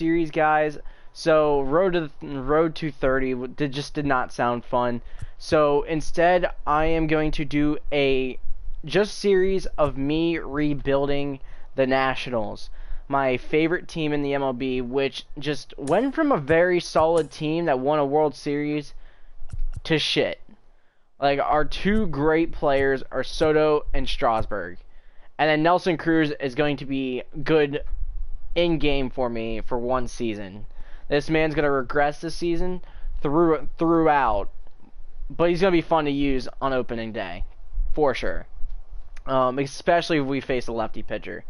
series, guys. So road to 30 just did not sound fun. So instead, I am going to do a just series of me rebuilding the Nationals, my favorite team in the MLB, which just went from a very solid team that won a World Series to shit. Like, our two great players are Soto and Strasburg. And then Nelson Cruz is going to be good in-game for me for one season. This man's going to regress this season throughout, but he's going to be fun to use on opening day, for sure. Especially if we face a lefty pitcher.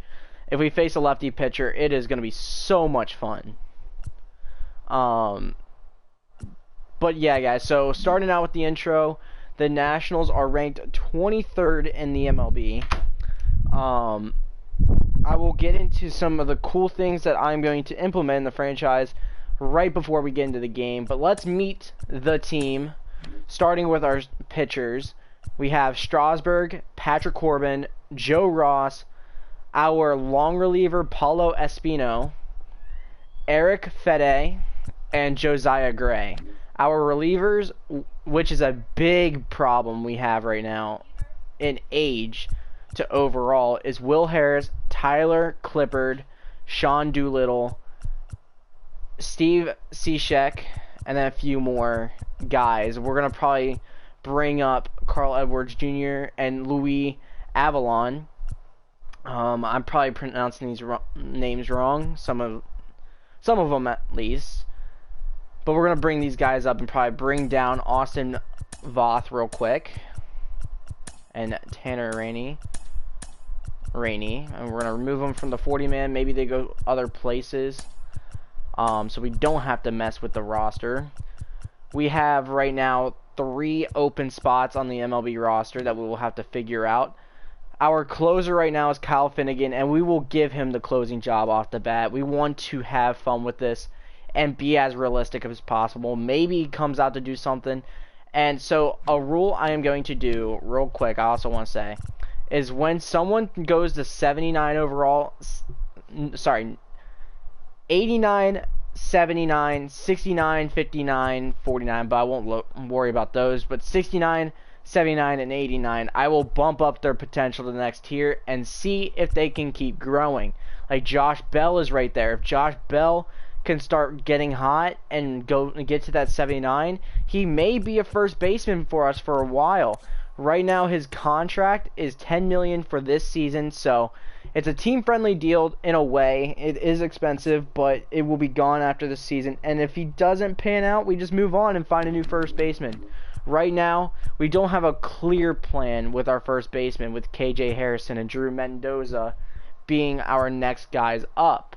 If we face a lefty pitcher, it is going to be so much fun. But yeah, guys, so starting out with the intro, the Nationals are ranked 23rd in the MLB. I will get into some of the cool things that I'm going to implement in the franchise right before we get into the game. But let's meet the team, starting with our pitchers. We have Strasburg, Patrick Corbin, Joe Ross, our long reliever Paulo Espino, Eric Fede, and Josiah Gray. Our relievers, which is a big problem we have right now in age to overall, is Will Harris, Tyler Clippard, Sean Doolittle, Steve Cishek, and then a few more guys. We're going to probably bring up Carl Edwards Jr. and Louis Avalon. I'm probably pronouncing these names wrong, some of them at least. But we're going to bring these guys up and probably bring down Austin Voth real quick. And Tanner Rainey. And we're going to remove them from the 40-man. Maybe they go other places. So we don't have to mess with the roster. We have right now 3 open spots on the MLB roster that we will have to figure out. Our closer right now is Kyle Finnegan, and we will give him the closing job off the bat. We want to have fun with this and be as realistic as possible. Maybe he comes out to do something. And so a rule I am going to do real quick, I also want to say, is when someone goes to 79 overall, 89, 79, 69, 59, 49, but I won't worry about those. But 69, 79, and 89, I will bump up their potential to the next tier and see if they can keep growing. Like Josh Bell is right there. If Josh Bell can start getting hot and get to that 79, he may be a first baseman for us for a while. Right now his contract is $10 million for this season, so it's a team-friendly deal in a way. It is expensive, but it will be gone after the season. And if he doesn't pan out, we just move on and find a new first baseman. Right now, we don't have a clear plan with our first baseman, with KJ Harrison and Drew Mendoza being our next guys up.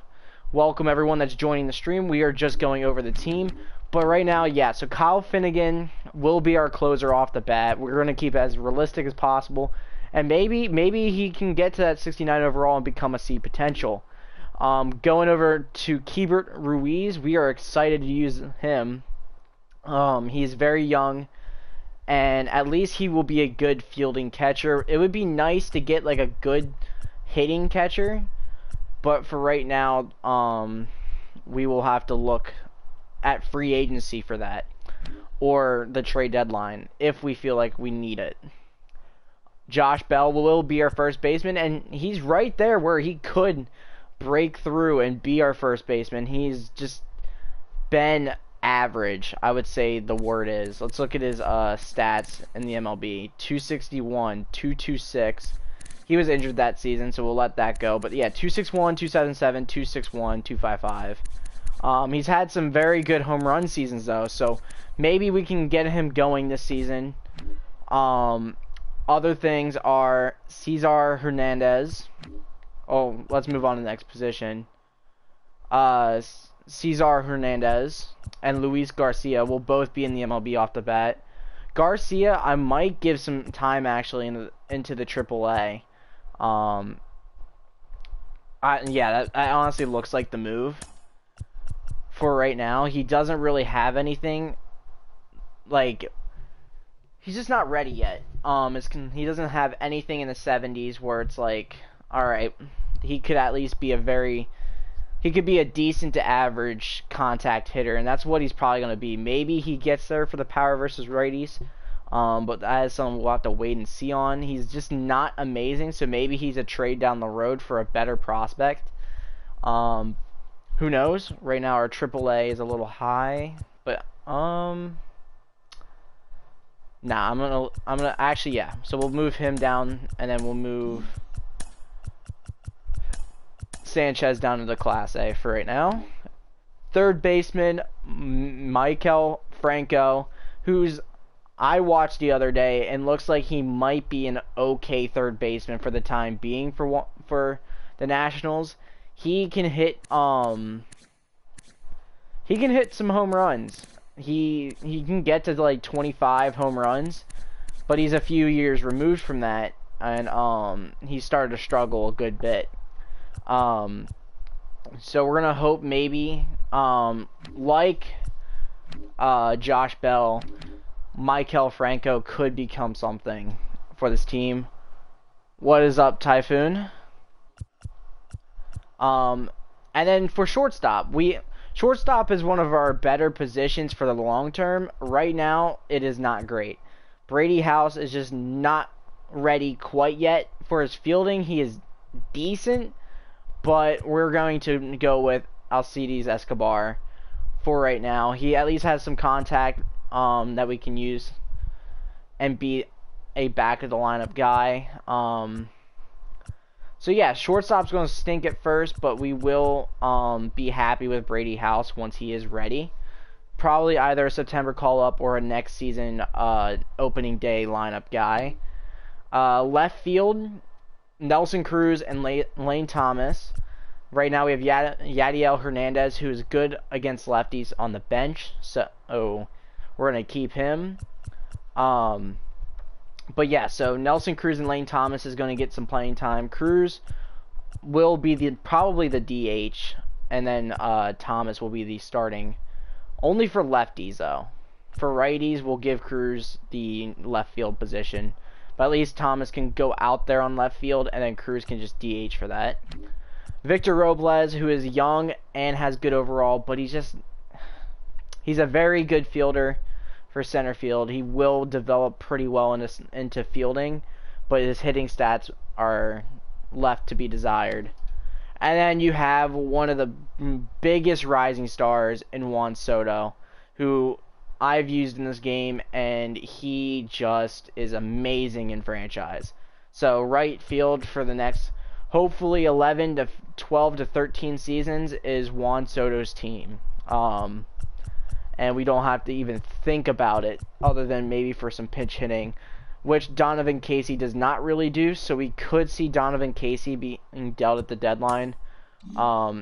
Welcome everyone that's joining the stream. We are just going over the team. But right now, yeah, so Kyle Finnegan will be our closer off the bat. We're going to keep it as realistic as possible. And maybe he can get to that 69 overall and become a C potential. Going over to Keibert Ruiz, we are excited to use him. He's very young, and at least he will be a good fielding catcher. It would be nice to get like a good hitting catcher, but for right now, we will have to look at free agency for that, or the trade deadline if we feel like we need it. Josh Bell will be our first baseman, and he's right there where he could break through and be our first baseman. He's just been average, I would say the word is. Let's look at his stats in the MLB. 261, 226. He was injured that season, so we'll let that go. But yeah, 261, 277, 261, 255. He's had some very good home run seasons though, so maybe we can get him going this season. Other things are Cesar Hernandez. Oh, let's move on to the next position. Cesar Hernandez and Luis Garcia will both be in the MLB off the bat. Garcia, I might give some time actually into the AAA. Yeah, that honestly looks like the move for right now. He doesn't really have anything, like, he's just not ready yet. He doesn't have anything in the 70s where it's like, alright, he could at least be a very he could be a decent to average contact hitter, and that's what he's probably going to be. Maybe he gets there for the power versus righties, but that is something we'll have to wait and see on. He's just not amazing, so maybe he's a trade down the road for a better prospect. Who knows? Right now our AAA is a little high, but nah, I'm gonna actually, yeah. So we'll move him down, and then we'll move Sanchez down to the Class A for right now. Third baseman, Michael Franco, who's I watched the other day and looks like he might be an okay third baseman for the time being for the Nationals. He can hit some home runs. He can get to like 25 home runs, but he's a few years removed from that, and he started to struggle a good bit. So we're gonna hope maybe like Josh Bell, Michael Franco could become something for this team. What is up, Typhoon? And then for shortstop, shortstop is one of our better positions for the long term. Right now, it is not great. Brady House is just not ready quite yet for his fielding. He is decent, but we're going to go with Alcides Escobar for right now. He at least has some contact that we can use and be a back of the lineup guy. So yeah, shortstop's going to stink at first, but we will be happy with Brady House once he is ready. Probably either a September call-up or a next season opening day lineup guy. Left field, Nelson Cruz and Lane Thomas. Right now we have Yadiel Hernandez, who is good against lefties on the bench. So we're going to keep him. But yeah, so Nelson Cruz and Lane Thomas is going to get some playing time. Cruz will be probably the DH, and then Thomas will be the starting. Only for lefties, though. For righties, we'll give Cruz the left field position. But at least Thomas can go out there on left field, and then Cruz can just DH for that. Victor Robles, who is young and has good overall, but he's a very good fielder for center field. He will develop pretty well into fielding, but his hitting stats are left to be desired. And then you have one of the biggest rising stars in Juan Soto, who I've used in this game, and he just is amazing in franchise. So right field for the next, hopefully 11 to 12 to 13 seasons is Juan Soto's team. And we don't have to even think about it other than maybe for some pinch hitting, which Donovan Casey does not really do, so we could see Donovan Casey being dealt at the deadline.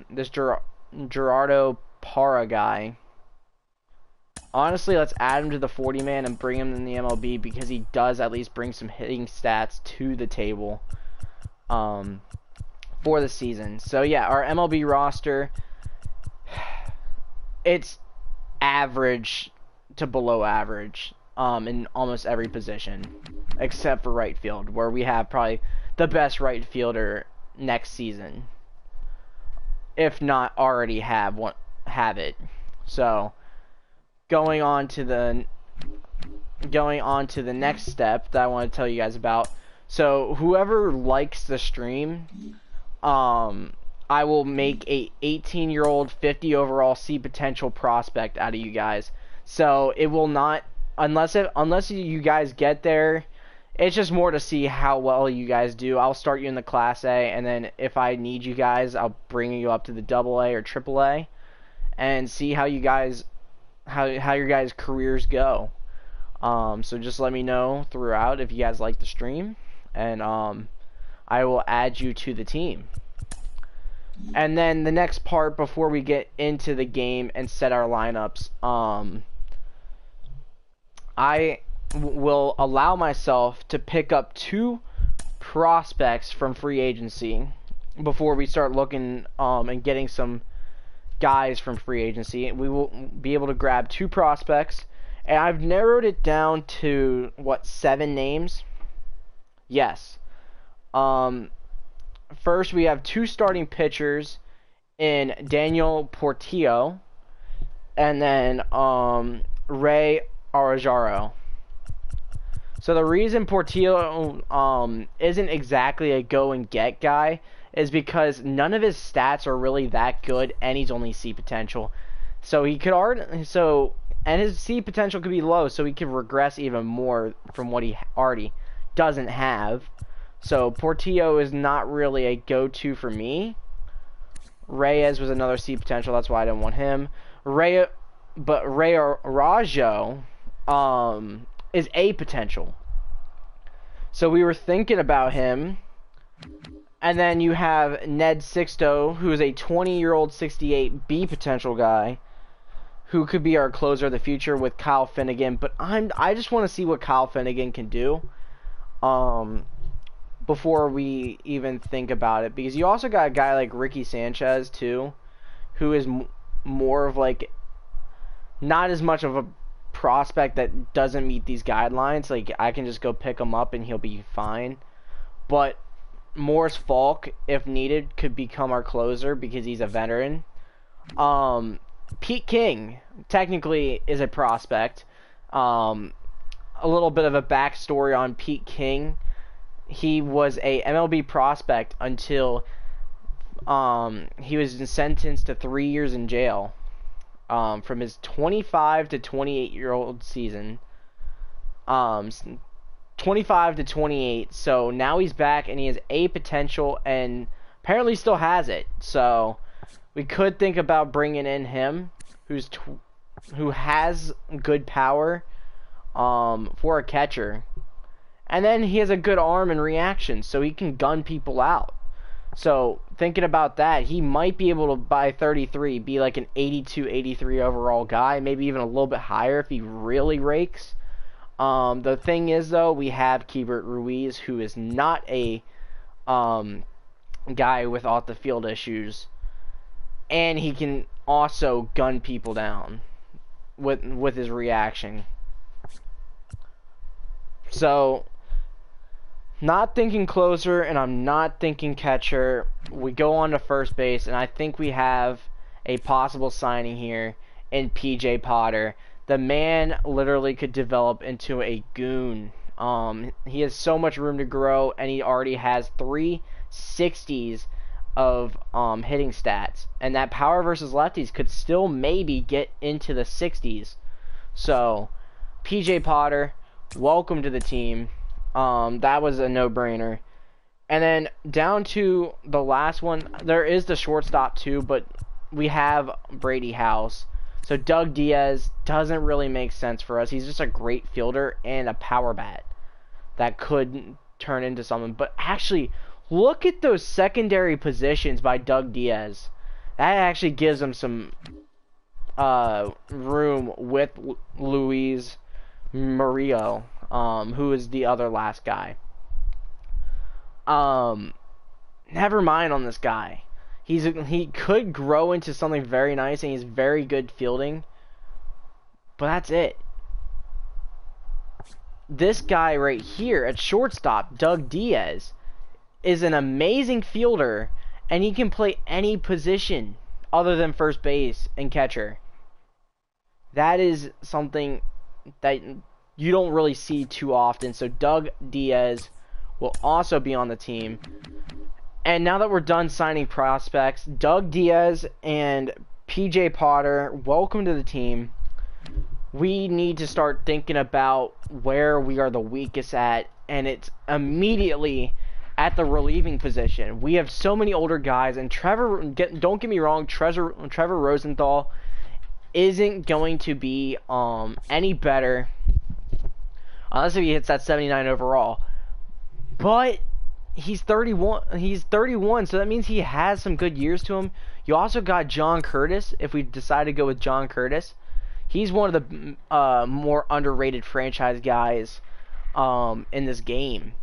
This Gerardo Parra guy, honestly, let's add him to the 40-man and bring him in the MLB because he does at least bring some hitting stats to the table for the season. So yeah, our MLB roster, it's average to below average in almost every position except for right field, where we have probably the best right fielder next season, if not already have it. So going on to the next step that I want to tell you guys about. So whoever likes the stream, I will make a 18-year-old 50 overall C potential prospect out of you guys. So it will not, unless you guys get there, it's just more to see how well you guys do. I'll start you in the Class A, and then if I need you guys, I'll bring you up to the AA or AAA and see how you guys, how your guys' careers go. So just let me know throughout if you guys like the stream, and I will add you to the team. And then the next part before we get into the game and set our lineups, I will allow myself to pick up 2 prospects from free agency before we start looking and getting some guys from free agency. We will be able to grab 2 prospects, and I've narrowed it down to 7 names? Yes. First, we have 2 starting pitchers in Daniel Portillo, and then Ray Arajaro. So the reason Portillo isn't exactly a go and get guy is because none of his stats are really that good, and he's only C potential. So he could and his C potential could be low, so he could regress even more from what he already doesn't have. So Portillo is not really a go-to for me. Reyes was another C potential, that's why I didn't want him. Ray Arajo is A potential. So we were thinking about him. And then you have Ned Sixto, who is a 20-year-old 68 B potential guy, who could be our closer of the future with Kyle Finnegan. But I just want to see what Kyle Finnegan can do before we even think about it. Because you also got a guy like Ricky Sanchez, too, who is more of like, not as much of a prospect that doesn't meet these guidelines. Like, I can just go pick him up and he'll be fine. But Morris Falk, if needed, could become our closer because he's a veteran. Pete King technically is a prospect. A little bit of a backstory on Pete King. He was a MLB prospect until he was sentenced to 3 years in jail from his 25 to 28-year-old season. 25 to 28, so now he's back and he has A potential and apparently still has it. So we could think about bringing in him, who has good power for a catcher, and then he has a good arm and reaction, so he can gun people out. So thinking about that, he might be able to, by 33, be like an 82, 83 overall guy, maybe even a little bit higher if he really rakes. The thing is, though, we have Keibert Ruiz, who is not a guy with off-the-field issues, and he can also gun people down with his reaction. So, not thinking closer, and I'm not thinking catcher. We go on to first base, and I think we have a possible signing here in P.J. Potter. The man literally could develop into a goon. He has so much room to grow, and he already has 3 60s of hitting stats. And that power versus lefties could still maybe get into the 60s. So, PJ Potter, welcome to the team. That was a no-brainer. And then down to the last one, there is the shortstop too, but we have Brady House. So Doug Diaz doesn't really make sense for us. He's just a great fielder and a power bat that could turn into something. But actually, look at those secondary positions by Doug Diaz. That actually gives him some room with Luis Murillo, who is the other last guy. Never mind on this guy. He could grow into something very nice, and he's very good fielding. But that's it. This guy right here at shortstop, Doug Diaz, is an amazing fielder, and he can play any position other than first base and catcher. That is something that you don't really see too often. So Doug Diaz will also be on the team. And now that we're done signing prospects, Doug Diaz and PJ Potter, welcome to the team. We need to start thinking about where we are the weakest at, and it's immediately at the relieving position. We have so many older guys, and don't get me wrong, Trevor Rosenthal isn't going to be any better unless if he hits that 79 overall. But he's 31, so that means he has some good years to him. You also got John Curtis, if we decide to go with John Curtis. He's one of the more underrated franchise guys in this game.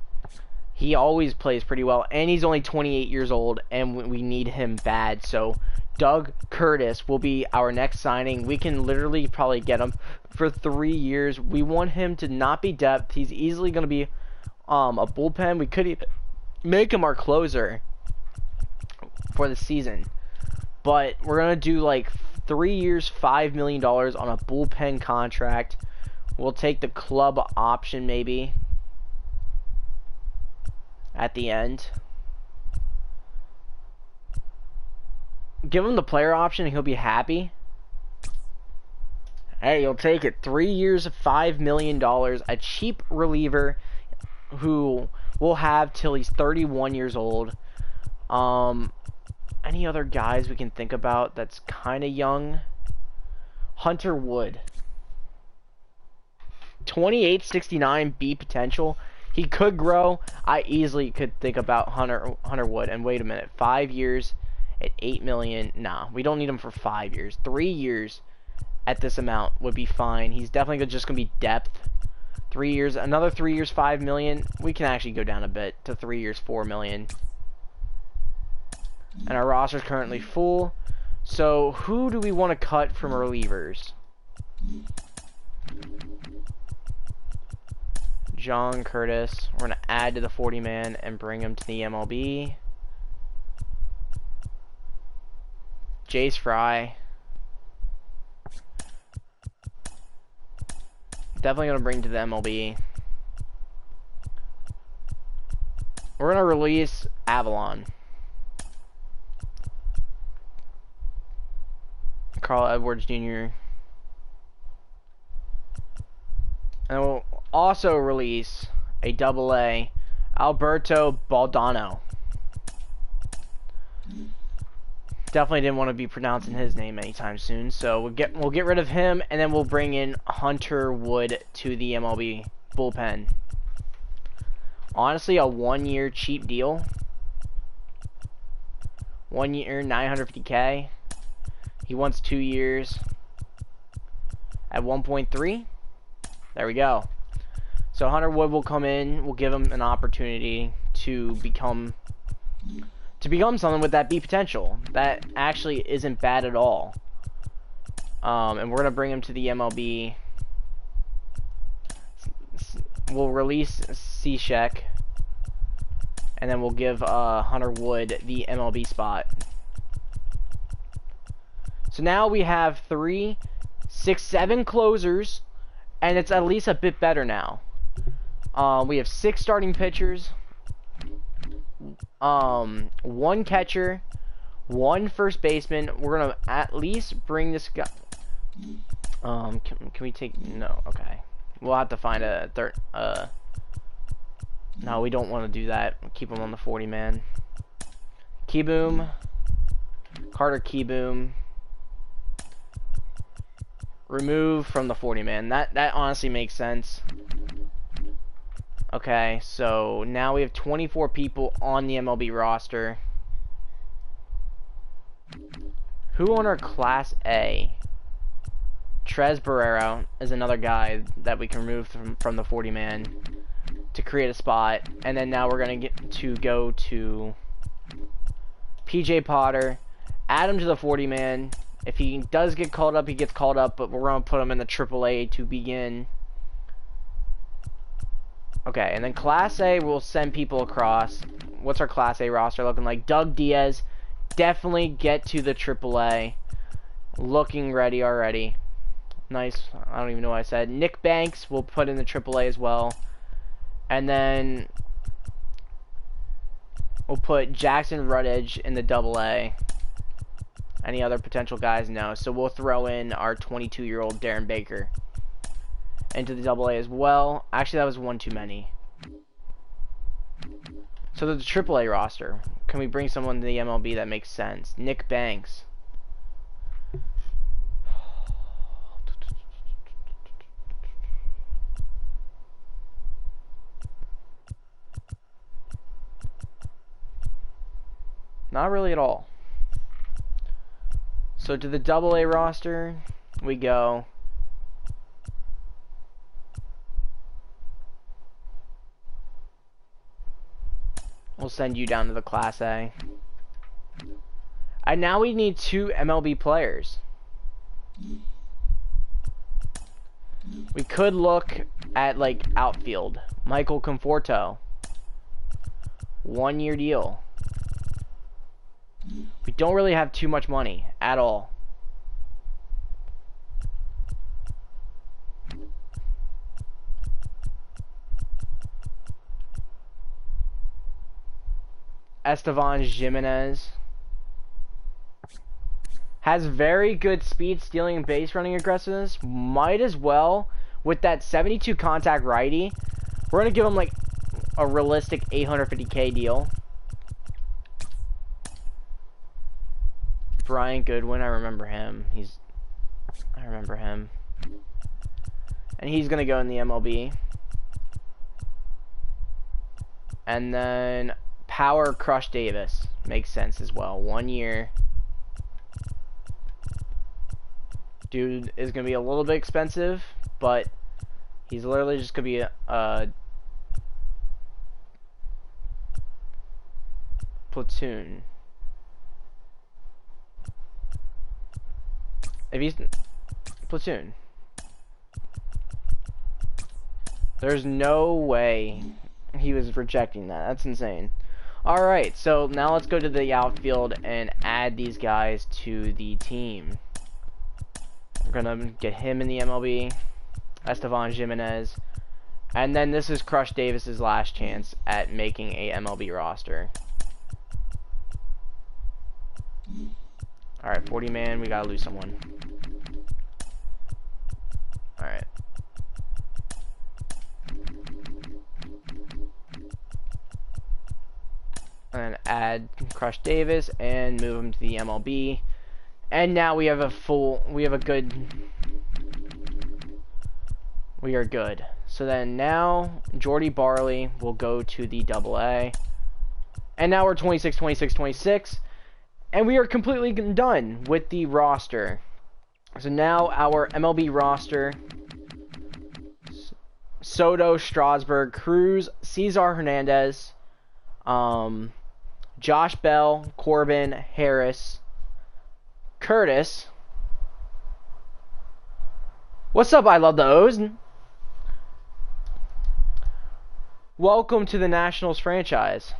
He always plays pretty well, and he's only 28 years old, and we need him bad. So Doug Curtis will be our next signing. We can literally probably get him for 3 years. We want him to not be depth. He's easily going to be a bullpen. We could even make him our closer for the season. But we're going to do like 3 years, $5 million on a bullpen contract. We'll take the club option maybe at the end. Give him the player option and he'll be happy. Hey, you'll take it. 3 years, $5 million. A cheap reliever who we'll have till he's 31 years old. Any other guys we can think about that's kind of young? Hunter Wood. 2869 B potential. He could grow. I easily could think about Hunter Wood. And wait a minute. 5 years at $8 million. Nah, we don't need him for 5 years. 3 years at this amount would be fine. He's definitely just going to be depth. 3 years. Another 3 years, $5 million. We can actually go down a bit to 3 years, $4 million. And our roster's currently full. So, who do we want to cut from relievers? John Curtis. We're going to add to the 40-man and bring him to the MLB. Jace Fry. Definitely going to bring to the MLB. We're going to release Avalon. Carl Edwards Jr. And we'll also release a AA Alberto Baldano. Definitely didn't want to be pronouncing his name anytime soon, so we'll get rid of him, and then we'll bring in Hunter Wood to the MLB bullpen. Honestly, a 1 year cheap deal. 1 year, $950K. He wants 2 years at 1.3. There we go. So Hunter Wood will come in. We'll give him an opportunity to become something with that B potential. That actually isn't bad at all. And we're gonna bring him to the MLB. We'll release Cishek, and then we'll give Hunter Wood the MLB spot. So now we have 3, 6, 7 closers, and it's at least a bit better now. We have 6 starting pitchers, 1 catcher, 1 first baseman. We're gonna at least bring this guy. Can we take? No, okay. We'll have to find a third. No, we don't want to do that. Keep him on the 40-man. Keyboom, Carter Keyboom. Remove from the 40-man. That honestly makes sense. Okay, so now we have 24 people on the MLB roster. Who on our Class A? Trez Barrero is another guy that we can remove from the 40-man to create a spot. And then now we're going to go to PJ Potter, add him to the 40-man. If he does get called up, he gets called up, but we're going to put him in the AAA to begin. Okay, and then Class A, we'll send people across. What's our Class A roster looking like? Doug Diaz, definitely get to the AAA. Looking ready already. Nice. I don't even know what I said. Nick Banks, we'll put in the AAA as well. And then we'll put Jackson Rutledge in the AA. Any other potential guys? No. So we'll throw in our 22-year-old Darren Baker into the AA as well. Actually, that was one too many. So the AAA roster. Can we bring someone to the MLB that makes sense? Nick Banks. Not really at all. So to the AA roster, we go. We'll send you down to the Class A. And now we need 2 MLB players. We could look at like outfield. Michael Conforto. 1 year deal. We don't really have too much money at all. Estevan Jimenez has very good speed, stealing, and base running aggressiveness. Might as well, with that 72 contact righty, we're going to give him like a realistic 850K deal. Brian Goodwin, I remember him. I remember him. And he's going to go in the MLB. And then Power Crush Davis. Makes sense as well. 1 year. Dude is going to be a little bit expensive, but he's literally just going to be a platoon. If he's platoon, there's no way he was rejecting that. That's insane. Alright, so now let's go to the outfield and add these guys to the team. We're gonna get him in the MLB, Estevan Jimenez, and then this is Crush Davis's last chance at making a MLB roster. Alright, 40 man, we gotta lose someone. Alright. And add Crush Davis and move him to the MLB. And now we have we are good. So then now Jordy Barley will go to the AA. And now we're 26, 26, 26. And we are completely done with the roster. So now our MLB roster: Soto, Strasburg, Cruz, Cesar Hernandez, Josh Bell, Corbin, Harris, Curtis. What's up? I love the O's. Welcome to the Nationals franchise.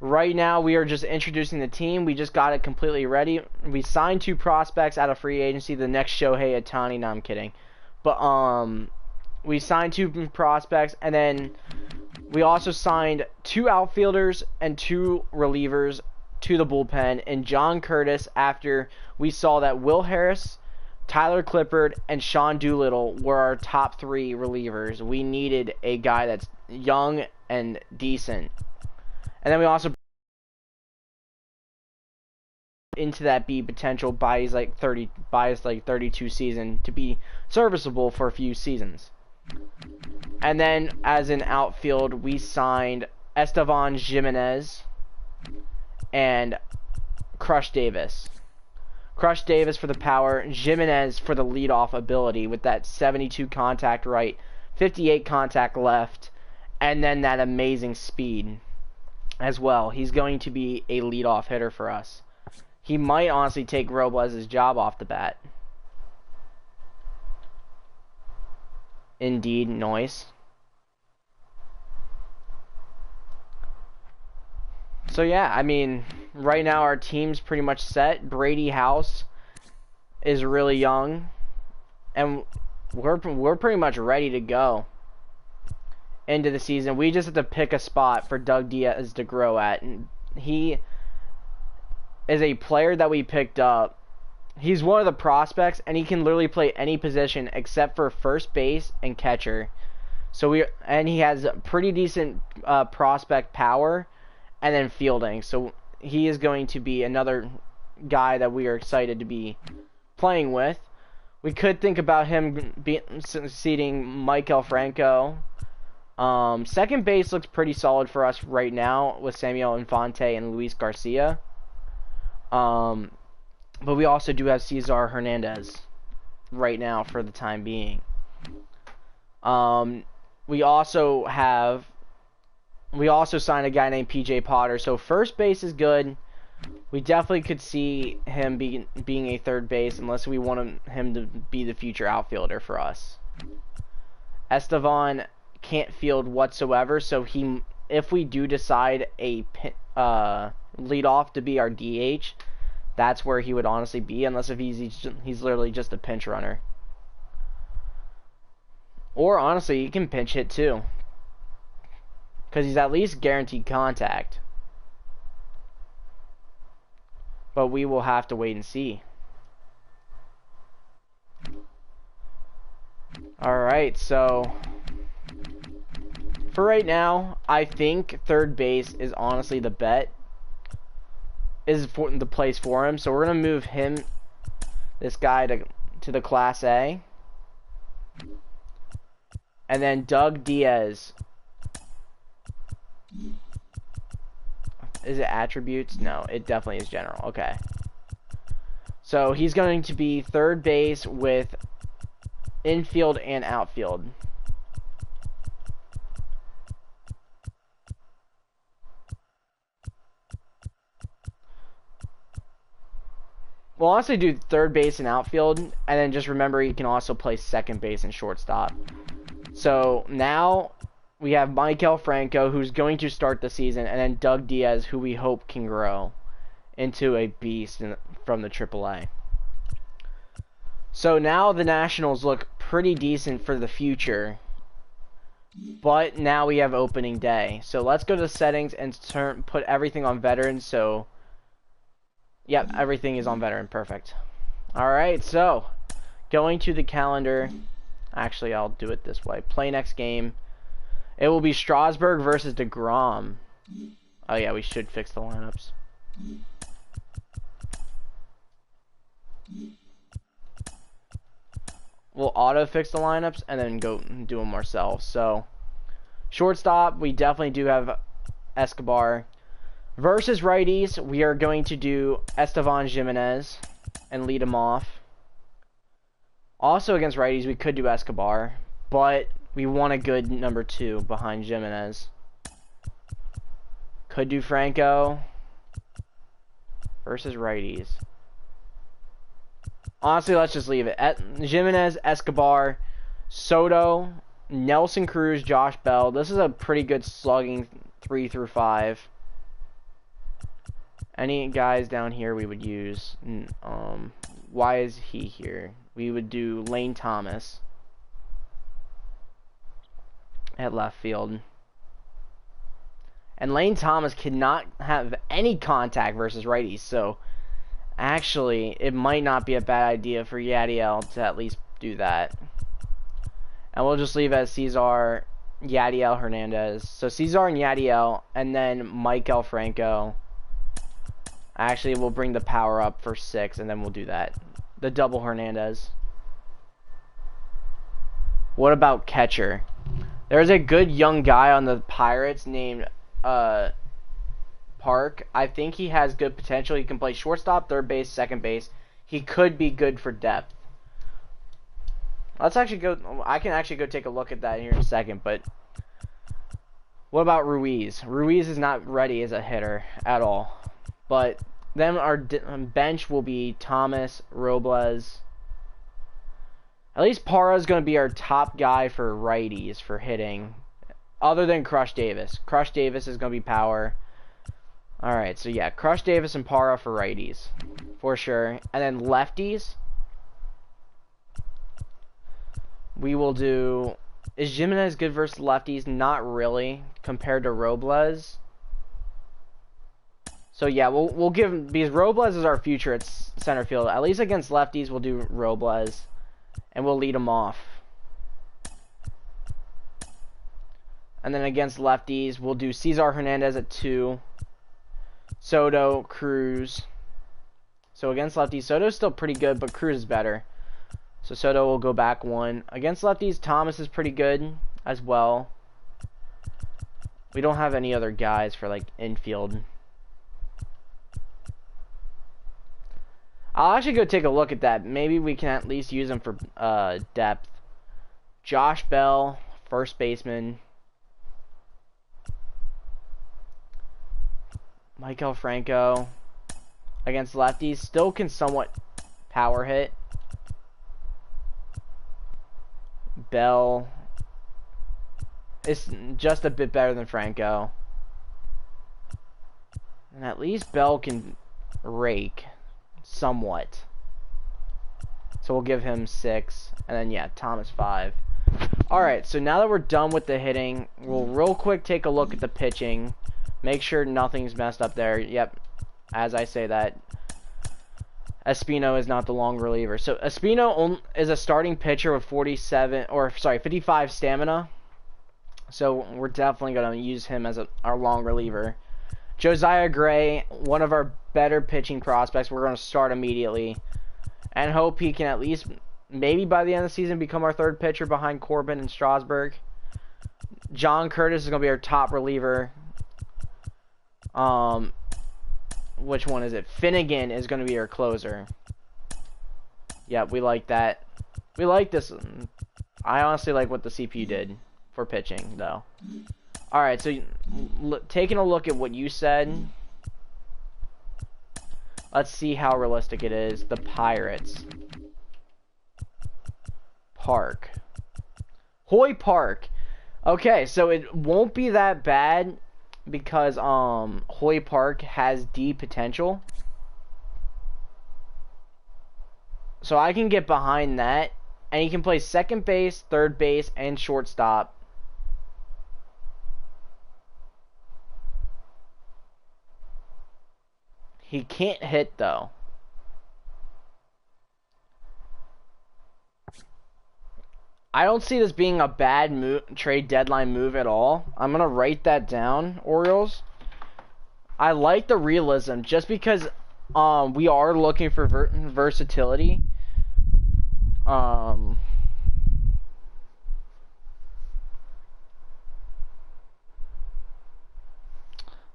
Right now, we are just introducing the team. We just got it completely ready. We signed 2 prospects out of free agency. The next Shohei Ohtani. No, I'm kidding. But we signed 2 prospects, and then we also signed 2 outfielders and 2 relievers to the bullpen. And John Curtis, after we saw that Will Harris, Tyler Clippard, and Sean Doolittle were our top 3 relievers. We needed a guy that's young and decent. And then we also into that B potential by his 32 season to be serviceable for a few seasons. And then as an outfield, we signed Estevan Jimenez and Crush Davis. Crush Davis for the power, Jimenez for the leadoff ability with that 72 contact right, 58 contact left, and then that amazing speed as well. He's going to be a leadoff hitter for us. He might honestly take Robles' job off the bat. Indeed, noise. So yeah, I mean, right now our team's pretty much set. Brady House is really young, and we're pretty much ready to go into the season. We just have to pick a spot for Doug Diaz to grow at, and he is a player that we picked up. He's one of the prospects, and he can literally play any position except for first base and catcher. So he has pretty decent prospect power and then fielding. So he is going to be another guy that we are excited to be playing with. We could think about him succeeding Michael Franco. Second base looks pretty solid for us right now with Samuel Infante and Luis Garcia. But we also do have Cesar Hernandez right now for the time being. We also signed a guy named PJ Potter. So first base is good. We definitely could see him being a third base unless we want him to be the future outfielder for us. Estevan can't field whatsoever, so if we do decide a lead off to be our DH, that's where he would honestly be, unless if he's literally just a pinch runner. Or honestly, he can pinch hit too, because he's at least guaranteed contact. But we will have to wait and see. Alright, so for right now, I think third base is honestly the bet. Is for the place for him. So we're going to move him, this guy, to the Class A. And then Doug Diaz. Is it attributes? No, it definitely is general. Okay. So he's going to be third base with infield and outfield. We'll honestly do third base and outfield, and then just remember he can also play second base and shortstop. So now we have Franco, who's going to start the season, and then Doug Diaz, who we hope can grow into a beast from the AAA. So now the Nationals look pretty decent for the future, but now we have opening day. So let's go to the settings and put everything on veteran. So yep, everything is on veteran. Perfect. Alright, so going to the calendar. Actually, I'll do it this way. Play next game. It will be Strasburg versus DeGrom. Oh yeah, we should fix the lineups. We'll auto fix the lineups and then go do them ourselves. So shortstop, we definitely do have Escobar. Versus righties, we are going to do Estevan Jimenez and lead him off. Also against righties, we could do Escobar, but we want a good number 2 behind Jimenez. Could do Franco versus righties. Honestly, let's just leave it. Jimenez, Escobar, Soto, Nelson Cruz, Josh Bell. This is a pretty good slugging 3 through 5. Any guys down here we would use. Why is he here? We would do Lane Thomas at left field. And Lane Thomas cannot have any contact versus righties, so actually it might not be a bad idea for Yadiel to at least do that. And we'll just leave as Cesar, Yadiel, Hernandez. So Cesar and Yadiel, and then Michael Franco. Actually, we'll bring the power up for 6, and then we'll do that. The double Hernandez. What about catcher? There's a good young guy on the Pirates named Park. I think he has good potential. He can play shortstop, third base, second base. He could be good for depth. Let's actually go. I can actually go take a look at that here in a second. But what about Ruiz? Ruiz is not ready as a hitter at all. But then our bench will be Thomas, Robles. At least Parra is going to be our top guy for righties for hitting, other than Crush Davis. Crush Davis is going to be power. Alright, so yeah, Crush Davis and Parra for righties, for sure. And then lefties, we will do... Is Jimenez good versus lefties? Not really, compared to Robles. So yeah, we'll give... Because Robles is our future at center field. At least against lefties, we'll do Robles. And we'll lead him off. And then against lefties, we'll do Cesar Hernandez at 2. Soto, Cruz. So against lefties, Soto's still pretty good, but Cruz is better. So Soto will go back 1. Against lefties, Thomas is pretty good as well. We don't have any other guys for like infield. I'll actually go take a look at that. Maybe we can at least use them for depth. Josh Bell, first baseman. Michael Franco against lefties. Still can somewhat power hit. Bell is just a bit better than Franco. And at least Bell can rake somewhat. So we'll give him 6. And then, yeah, Thomas 5. Alright, so now that we're done with the hitting, we'll real quick take a look at the pitching. Make sure nothing's messed up there. Yep, as I say that, Espino is not the long reliever. So Espino is a starting pitcher with 55 stamina. So we're definitely going to use him as our long reliever. Josiah Gray, one of our better pitching prospects, we're going to start immediately. And hope he can at least, maybe by the end of the season, become our third pitcher behind Corbin and Strasburg. John Curtis is going to be our top reliever. Which one is it? Finnegan is going to be our closer. Yep, we like that. We like this. I honestly like what the CPU did for pitching, though. Alright, so taking a look at what you said. Let's see how realistic it is. The Pirates. Park. Hoy Park. Okay, so it won't be that bad because Hoy Park has D potential. So I can get behind that. And he can play second base, third base, and shortstop. He can't hit, though. I don't see this being a bad trade deadline move at all. I'm going to write that down, Orioles. I like the realism just because we are looking for versatility.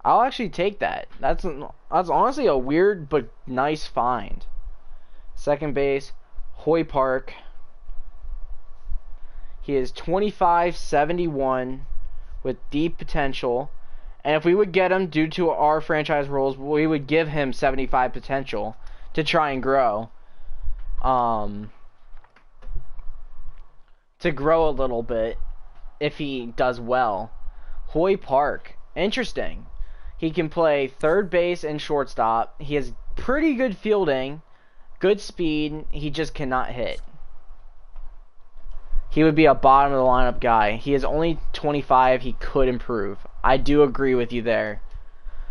I'll actually take that. That's honestly a weird but nice find. Second base, Hoy Park. He is 25-71 with deep potential. And if we would get him due to our franchise rules, we would give him 75 potential to try and grow. To grow a little bit if he does well. Hoy Park. Interesting. He can play third base and shortstop. He has pretty good fielding, good speed. He just cannot hit. He would be a bottom of the lineup guy. He is only 25. He could improve. I do agree with you there.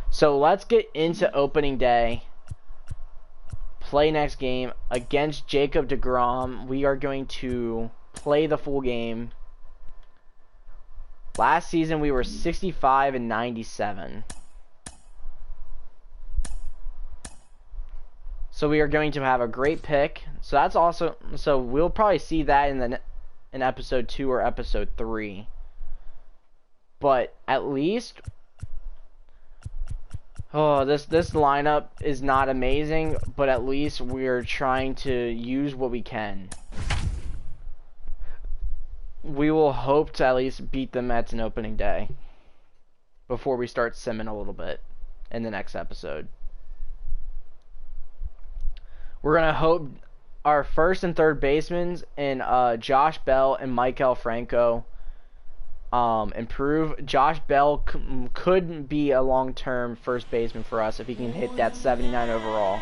So let's get into opening day. Play next game against Jacob deGrom. We are going to play the full game. Last season we were 65-97. So we are going to have a great pick. So that's also, so we'll probably see that in episode 2 or episode 3. But at least, this lineup is not amazing, but at least we're trying to use what we can. We will hope to at least beat the Mets in opening day before we start simming a little bit in the next episode. We're going to hope our first and third basemen in Josh Bell and Michael Franco improve. Josh Bell could be a long-term first baseman for us if he can hit that 79 overall.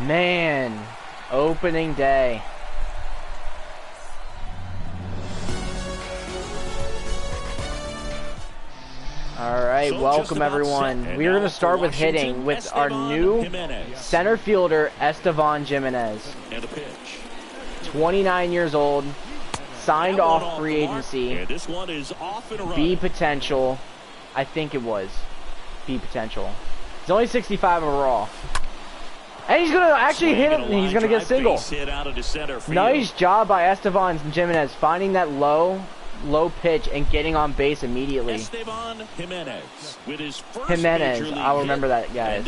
Man, opening day. Alright, welcome everyone. We're going to start with hitting with our new center fielder, Estevan Jimenez. 29 years old, signed off free agency. B potential, I think it was. B potential. He's only 65 overall. And he's going to actually hit him. He's going to get a single. Nice job by Estevan Jimenez finding that low pitch and getting on base immediately. Jimenez, I'll remember that, guys.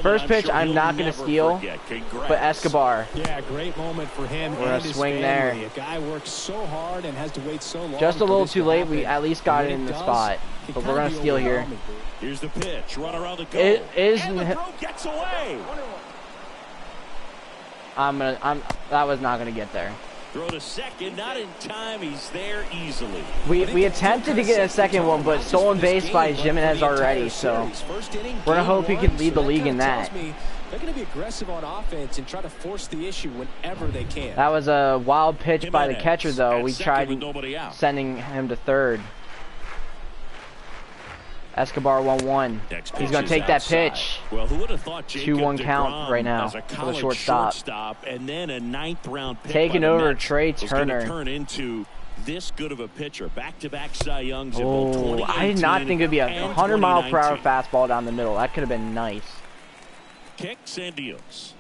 First pitch, I'm not going to steal, but Escobar. Yeah, great moment for him. We're going to swing there. The guy works so hard and has to wait so long. Just a little too late. We at least got it in the spot, but we're going to steal here. Here's the pitch. Run around the goal. It is. That was not gonna get there. Throw to second, not in time. He's there easily. We attempted to get a second one, but stolen base by Jimenez already. So we're gonna hope he can lead the league in that. They're going to be aggressive on offense and try to force the issue whenever they can. That was a wild pitch by the catcher, though. We tried sending him to third. Escobar 1-1. He's going to take that pitch. Well, who would have thought 2-1 count right now for the shortstop. And then a 9th-round pick taking over Trey Turner. Turn into this good of a pitcher. Back-to-back Cy Youngs. Oh, I did not think it would be a 100-mile-per-hour fastball down the middle. That could have been nice. Kicks and deals.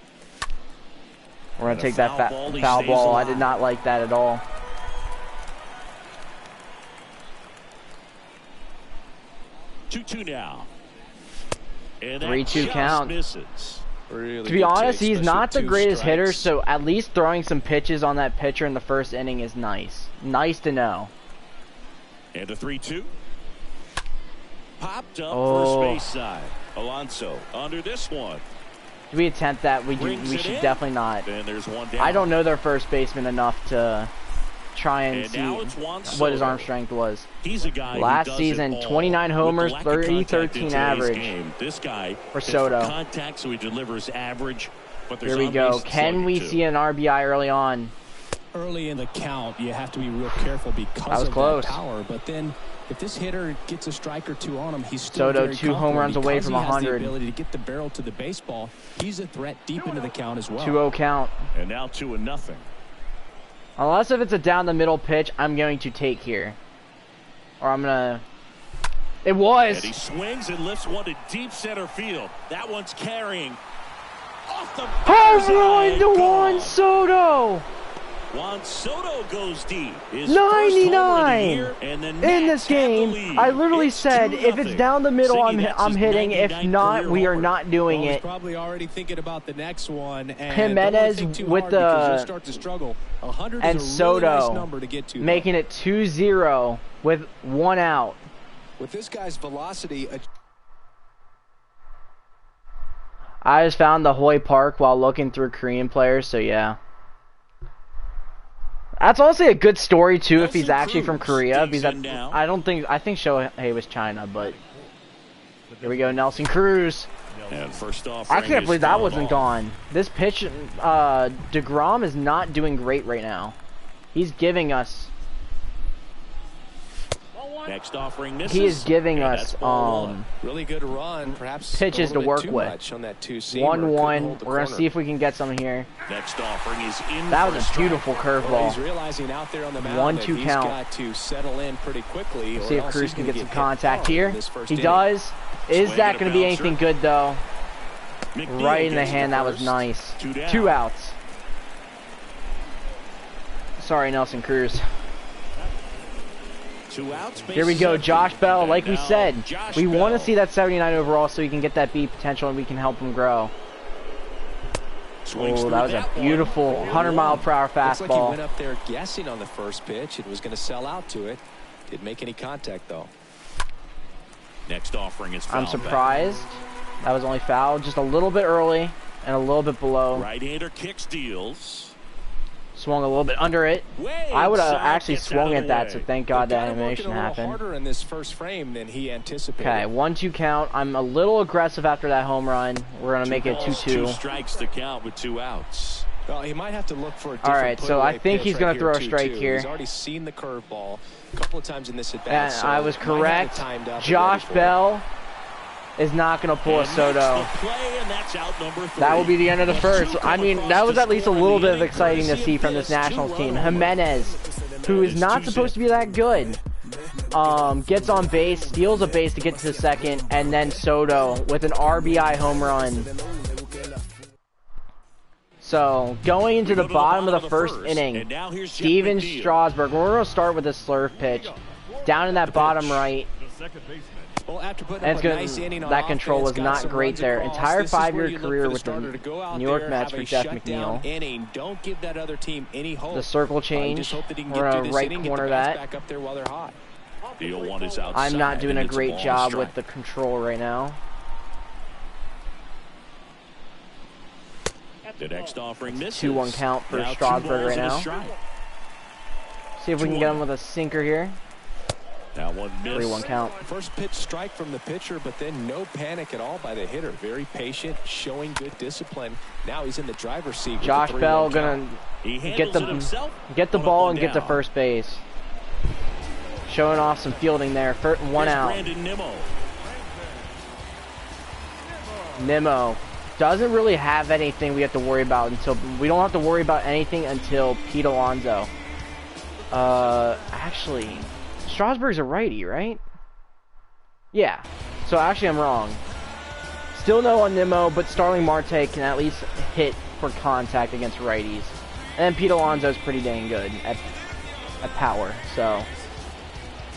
We're going to take that foul ball. I did not like that at all. Two now. 3-2 count. Misses. Really to be honest, take, he's not the greatest strikes. hitter, so at least throwing some pitches on that pitcher in the first inning is nice. Nice to know. And a 3-2. Popped up Oh. first base side. Alonso under this one. Do we attempt that? We should definitely not. And there's one down. I don't know their first baseman enough to try and see what his arm strength was. He's a guy last season, 29 homers, 30-13 average. This guy for Soto. Contact, so he delivers average. But here we go. Can we see an RBI early on? Early in the count, you have to be real careful because of close. that power. But then, if this hitter gets a strike or two on him, he's still Soto very 2 home runs away from 100. He has the ability to get the barrel to the baseball. He's a threat deep into the count as well. 2-0 count. And now 2-0. Unless if it's a down the middle pitch, I'm going to take here. Or I'm gonna. It was. And he swings and lifts one to deep center field. That one's carrying off the home run to Juan Soto. Juan Soto goes deep. 99 in this game. I literally said if it's down the middle, I'm hitting. If not, we are not doing it. Probably already thinking about the next one. And Jimenez with the start to struggle. 100 and is a Soto really nice number to get to, making it 2-0 with 1 out. With this guy's velocity. I just found the Hoy Park while looking through Korean players, so yeah. That's honestly a good story too if he's actually from Korea, because I think Shohei was China, but here we go, Nelson Cruz. And first off, I can't believe that wasn't gone. This pitch, DeGrom is not doing great right now. He's giving us. Next offering misses. He is giving us really good run, perhaps pitches to work with. On that 1-1. We're gonna see if we can get some here. Next offering is in. That was a beautiful curveball. He's realizing out there on the mound 1-2 count. Got to settle in pretty quickly. See if Cruz can get some contact here. He does. Is that going to be anything good though? Right in the hand. That was nice. 2 outs. Sorry, Nelson Cruz. 2 outs. Here we go, Josh Bell. Like we said, we want to see that 79 overall so he can get that B potential and we can help him grow. Oh, that was a beautiful 100-mile-per-hour fastball. Looks like he went up there guessing on the first pitch. It was going to sell out to it. Didn't make any contact though. Next offering is foul. I'm surprised. That was only foul, just a little bit early and a little bit below. Right-hander kicks, deals. Swung a little bit under it. I would have actually swung at that, so thank God that animation happened. Harder in this first frame than he anticipated. Okay, 1-2 count. I'm a little aggressive after that home run. We're gonna make it 2-2. 2 strikes to count with 2 outs. Well, he might have to look for a all right, so I think he's gonna throw a strike here. He's already seen the curveball a couple of times in this at bat. And I was correct. Josh Bell is not going to pull a Soto. That will be the end of the first. I mean, that was at least a little bit of exciting to see from this Nationals team. Jimenez, who is not supposed to be that good, gets on base, steals a base to get to the second, and then Soto with an RBI home run. So, going into the bottom of the first inning, Steven Strasburg, we're going to start with a slurve pitch, down in that bottom right. Well, after putting and up a nice inning on that control was offense, not great there. Entire 5-year career with the New York Mets for Jeff McNeil. Don't give that other team any hope. The circle change, we're going to right corner that. Back up there while they're hot. Deal one is outside, I'm not doing a great job with the control right now. The next offering misses. 2-1 count for Now Strasburg right now. See if we can get him with a sinker here. That one missed. 3-1 count. First pitch strike from the pitcher, but then no panic at all by the hitter. Very patient, showing good discipline. Now he's in the driver's seat. Josh Bell gonna get the ball and get to first base. Showing off some fielding there. One out. Nimmo doesn't really have anything we have to worry about we don't have to worry about anything until Pete Alonso. Actually, Strasburg's a righty, right? Yeah. So actually, I'm wrong. Still no on Nimmo, but Starling Marte can at least hit for contact against righties. And then Pete Alonso's pretty dang good at power. So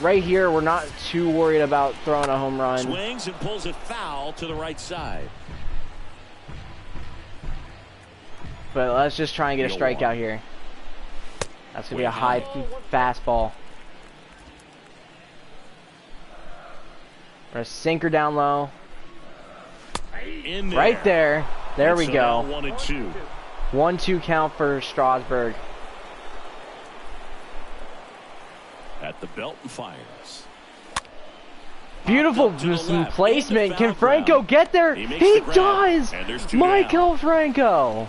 right here, we're not too worried about throwing a home run. Swings and pulls it foul to the right side. But let's just try and get a strikeout here. That's going to be a high fastball. We're a sinker down low. Right there. There we go. 1-2. 1-2 count for Strasburg. At the belt and fires. Beautiful placement. Can Franco get there? He does! Michael Franco!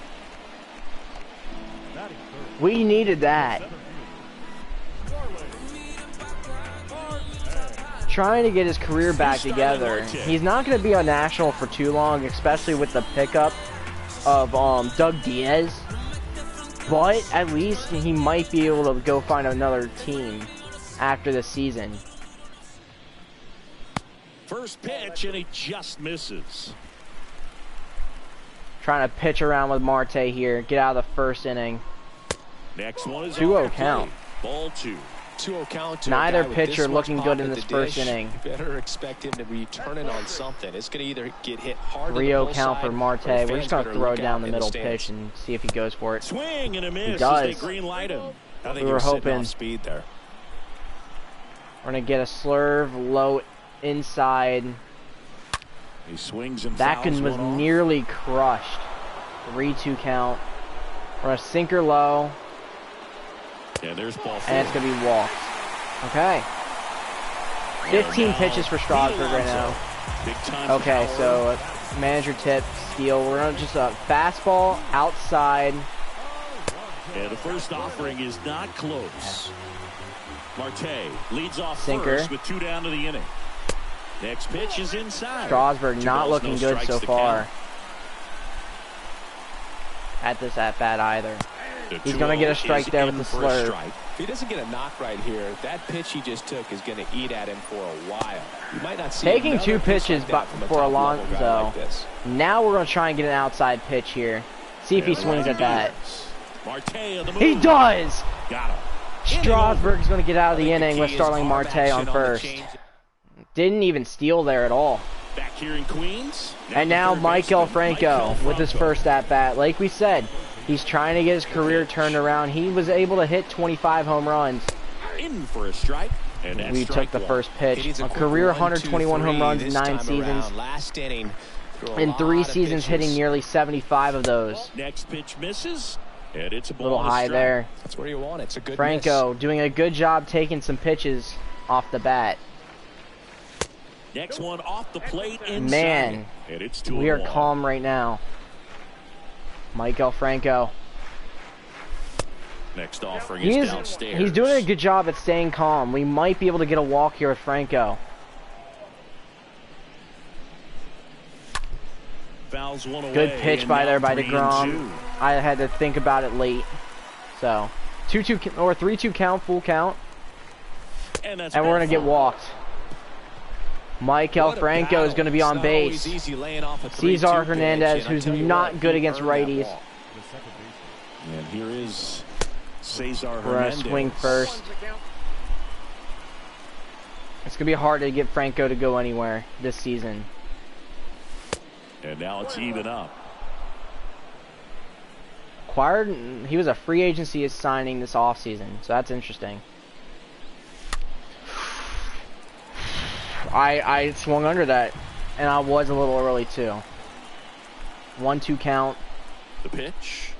We needed that. Trying to get his career back together. He's not going to be on national for too long, especially with the pickup of Doug Diaz. But at least he might be able to go find another team after the season. First pitch, and he just misses. Trying to pitch around with Marte here. Get out of the first inning. Next one is 2-0 count. Ball 2. 2-0 count. Neither pitcher looking good in this first inning. You better expect him to be turning on something. It's going to either get hit hard. 3-0 count for Marte. We're just going to throw down the middle pitch and see if he goes for it. Swing and a miss. He does. They green light him. We were hoping. Speed there. We're going to get a slurve low inside. He swings and that fouls was one off. nearly crushed. 3-2 count. We're a sinker low. Yeah, there's ball 4. And it's going to be walked. Okay. 15 pitches for Strasburg right now. Okay, so manager tip, steal. We're on just a fastball outside. Yeah, the first offering is not close. Marte leads off Sinker. first with 2 down to the inning. Next pitch is inside. Strasburg not looking good so far. At this at-bat either. He's going to get a strike there with the slurve. If he doesn't get a knock right here, that pitch he just took is going to eat at him for a while. You might not see taking 2 pitches like for Alonso. Like now we're going to try and get an outside pitch here. See if he swings at that. He does! Got him. Strasburg's going to get out of the inning with Starling Marte on first. Didn't even steal there at all. Back here in Queens. And now Michael Franco with his first at-bat. Like we said, he's trying to get his career turned around. He was able to hit 25 home runs. In for a strike. And we took the first pitch. A career 121 home runs in 9 seasons. Last inning. In 3 seasons, hitting nearly 75 of those. Next pitch misses. And it's a ball. Little high there. That's where you want it. It's a good Franco miss. doing a good job taking some pitches off the bat. Next one off the plate inside. Man, and it's we are calm right now. Michael Franco. Next offering is downstairs. He's doing a good job at staying calm. We might be able to get a walk here with Franco. Fouls one away. Good pitch by there by DeGrom. I had to think about it late. So, 2-2 or 3-2 count, full count. And we're going to get walked. Michael Franco is going to be on base. Cesar Hernandez, who's not good against righties. And here is Cesar Hernandez. We're going to swing first. It's going to be hard to get Franco to go anywhere this season. And now it's even up. Acquired, he was a free agency signing this offseason, so that's interesting. I swung under that, and I was a little early too. 1-2 count. The pitch.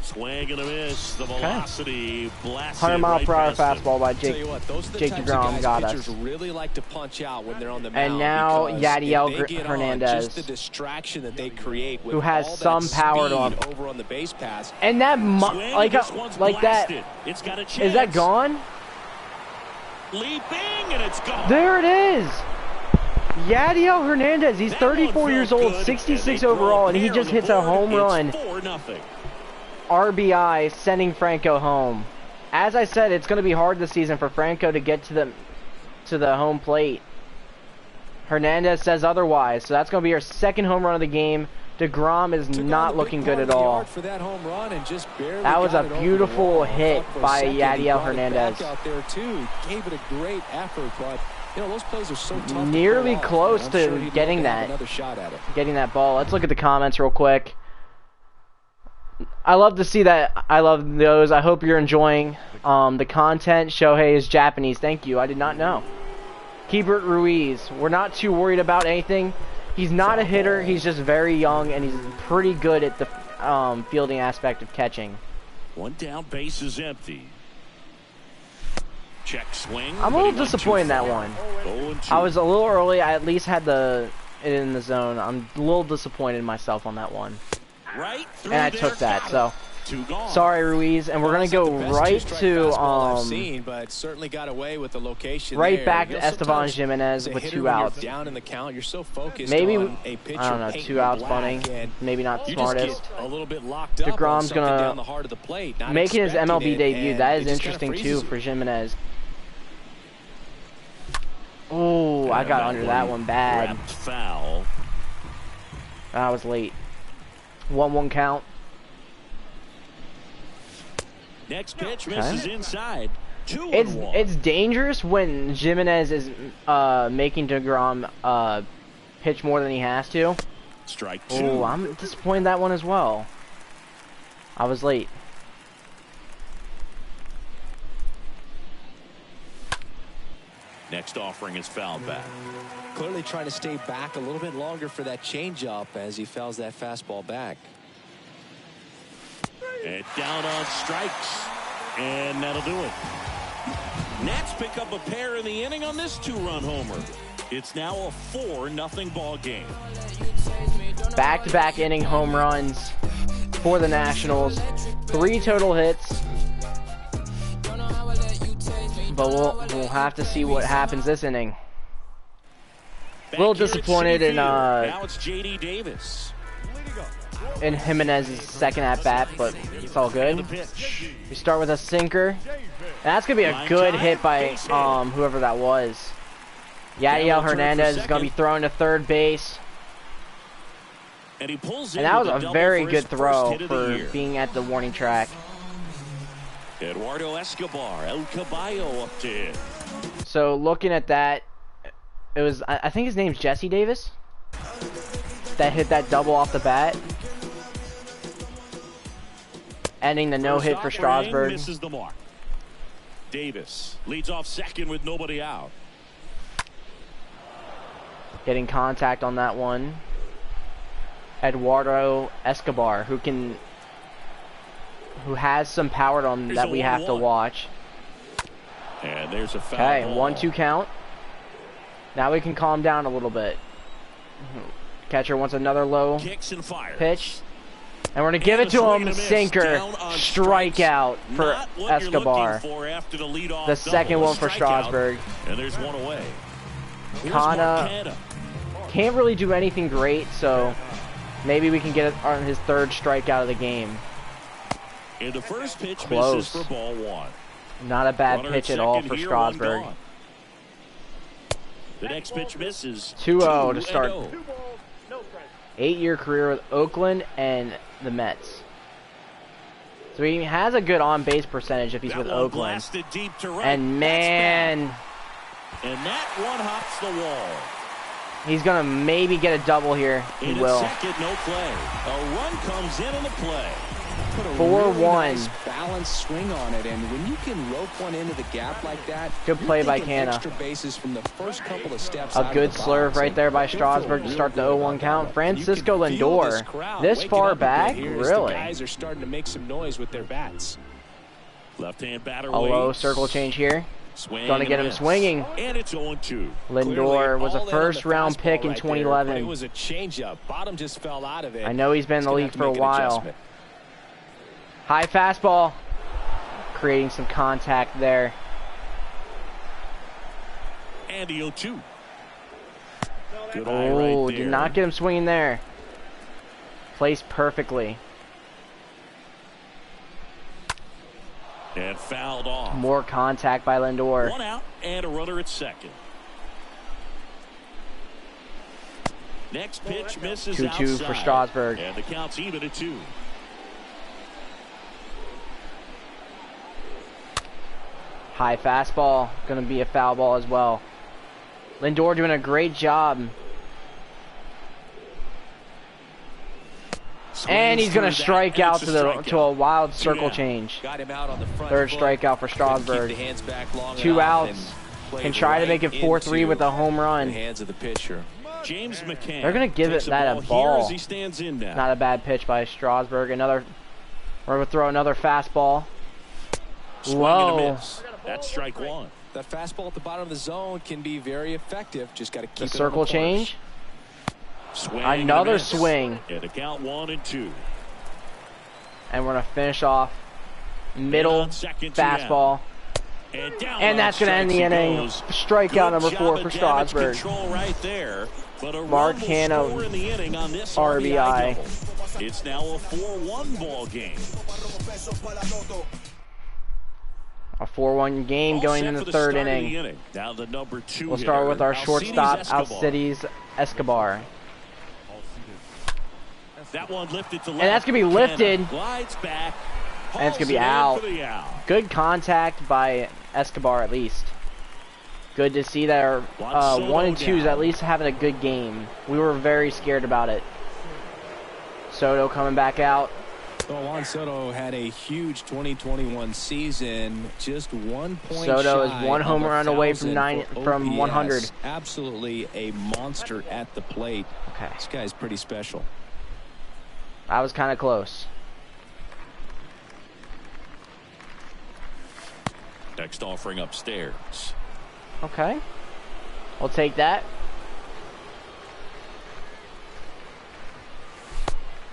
Swing and a miss. The velocity blasted 100-mile-per-hour past him. fastball by Tell Jake. you what, those are the Jake types of DeGrom guys got pitchers us. really like to punch out when they're on the mound. And now because Yadiel if they get on, Hernandez, just the distraction that they create with who has all some that power to speed him. over on the base pass. And that Swing, this one's like that. blasted. It's got a chance. Is that gone? Leaping, and it's gone. There it is. Yadiel Hernandez. He's That 34 one years felt old, good, 66 and they overall, and he throw just a pair hits on a the home board. run. It's 4-0. RBI, sending Franco home. As I said, it's going to be hard this season for Franco to get to the home plate. Hernandez says otherwise, so that's going to be our second home run of the game. DeGrom is not looking good at all. That was a beautiful hit by Yadiel Hernandez. Out there too. Gave it a great effort, but you know those plays are so tough. Nearly to close I'm to sure he'd getting love to have that. another shot at it. Getting that ball. Let's look at the comments real quick. I love to see that. I love those. I hope you're enjoying the content. Shohei is Japanese. Thank you. I did not know. Keibert Ruiz. We're not too worried about anything. He's not a hitter. He's just very young, and he's pretty good at the fielding aspect of catching. One down, base is empty. Check swing. I'm a little disappointed in that one. I was a little early. I at least had it in the zone. I'm a little disappointed in myself on that one. Right through And I there, took that, so sorry, Ruiz. And we're gonna go right to but certainly got away with the location right there. back You to know, Esteban sometimes Jimenez as a with hitter, 2 when you're outs. down in the count, you're so focused Maybe on a pitcher I don't know, painting 2 the outs black, bunting. and Maybe not you smartest. just get a little bit locked up on DeGrom's something gonna down the heart of the plate, not making his expecting MLB it, debut. and That it is just kinda interesting freezes too you. for Jimenez. Oh, I got under that one bad. Wrapped foul. That was late. 1-1 count. Next pitch misses inside. 2-1. It's dangerous when Jimenez is making DeGrom pitch more than he has to. Strike 2. Oh, I'm disappointed in that one as well. I was late. Next offering is fouled back. Clearly trying to stay back a little bit longer for that changeup as he fouls that fastball back. And down on strikes. And that'll do it. Nats pick up a pair in the inning on this 2-run homer. It's now a 4-0 ball game. Back-to-back inning home runs for the Nationals. 3 total hits. But we'll have to see what happens this inning. A little disappointed in now it's J.D. Davis. in Jimenez's second at bat, but it's all good. We start with a sinker. And that's gonna be a good hit by whoever that was. Yadiel Hernandez is gonna be throwing to third base. And he pulls And that was a very good throw for being at the warning track. Eduardo Escobar, El Caballo up to hit. So looking at that, it was I think his name's Jesse Davis that hit that double off the bat, ending the no-hit for Strasburg. Misses the mark. Davis leads off second with nobody out. Getting contact on that one. Eduardo Escobar, who has some power to him that we have to watch. And there's a foul. Okay, ball. 1-2 count. Now we can calm down a little bit. Catcher wants another low Kicks and fires. pitch. And we're going to give it to him. Sinker. Strikeout for Escobar. The second one for Strasburg. And there's one away. Kana can't really do anything great, so maybe we can get it on his third strikeout of the game. And the first pitch Close. misses for ball 1. Not a bad Runner pitch at at all second for here, Strasburg. 1 gone. The next pitch misses. 2-0 to start. 2-0. 8-year career with Oakland and the Mets. So he has a good on-base percentage if he's That with one Oakland. blasted deep to right. And man, And that one hops the wall. he's going to maybe get a double here. He In will. at second, no play. A run comes in on the play. put a 4-1. really nice balanced swing on it, and when you can rope one into the gap like that, good play by Canna. Extra bases from the first couple of steps. A good slurve right there by Strasburg to start the 0-1 count. Francisco Lindor, this far back, really? Guys are starting to make some noise with their bats. Left-hand batter. A low circle change here. Going to get him swinging. And it's 0-2. Lindor was a first-round pick in 2011. It was a changeup. Bottom just fell out of it. I know he's been in the league for a while. High fastball, creating some contact there. And the 0-2. Good eye right there. Did not get him swinging there. Placed perfectly. And fouled off. More contact by Lindor. 1 out and a runner at second. Next pitch misses 2-2 for Strasburg. And the count's even at 2. High fastball, going to be a foul ball as well. Lindor doing a great job. And he's going to strike out to a wild circle change. Got him out on the front Third foot. strikeout for Strasburg. Keep the hands back long 2 enough outs. and Can try to make it 4-3 with a home run. the hands of the pitcher. James McCann. They're going to give that a ball. As he stands in now. Not a bad pitch by Strasburg. We're going to throw another fastball. Low. That's strike 1. That fastball at the bottom of the zone can be very effective. Just got to keep The it circle on the change. Swing Another and a miss. swing. And the count 1-2. And we're going to finish off middle fastball. And that's going to end the inning. Strikeout number 4 for Strasburg. Right there, but a Mark Hanna, in the inning on this RBI. double. It's now a 4-1 ball game. A 4-1 game going in the third inning. Now the number 2 We'll start with our shortstop, Alcides Alcides Escobar. That one lifted to left. And that's going to be lifted. Glides back. And it's going to be out. Good contact by Escobar at least. Good to see that our 1 and 2 is at least having a good game. We were very scared about it. Soto coming back out. Well, Juan Soto had a huge 2021 season. Just 1 point Soto is shy 1 home of run away 1,000 from 100. Absolutely a monster at the plate. Okay. This guy's pretty special. That was kind of close. Next offering upstairs. Okay. We'll take that.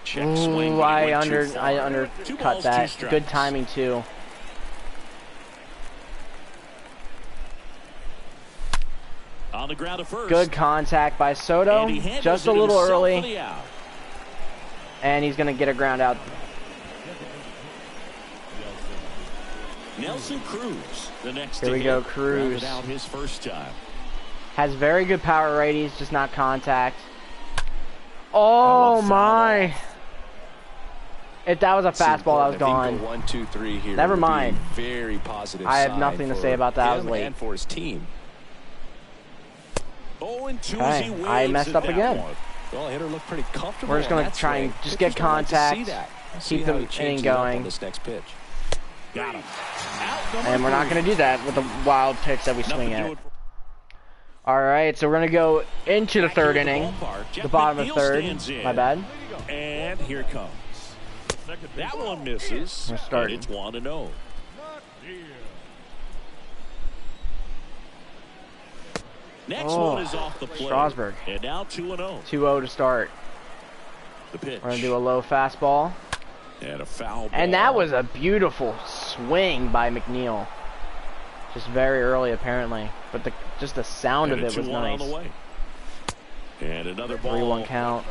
Check swing. Ooh, I undercut that. Good timing too. On the ground at first. Good contact by Soto. Just a little early. And he's going to get a ground out. Nelson Cruz, the next. Here we go, Cruz. Out his first time. Has very good power ratings, just not contact. Oh my! If that was a fastball, that was gone. 1, 2, 3 here. Never mind. Very positive. I have nothing to say about that. I was late. And for his team. 0-2 Okay, I messed up again. Well, hitter looked pretty comfortable. We're just going to try and just get contact, keep the inning going. This next pitch. Got him. And we're not going to do that with the wild pitch that we swing at. Alright, so we're going to go into the third inning. The bottom of the third. My bad. And here it comes. That one misses. We're starting. It's 1-0. Next one is off the plate. Strasburg. And now 2-0. 2-0 to start. The pitch. We're going to do a low fastball. And a foul ball. And that was a beautiful swing by McNeil. Just very early, apparently. But just the sound of it was nice. On the way. And another ball. 3-1 count.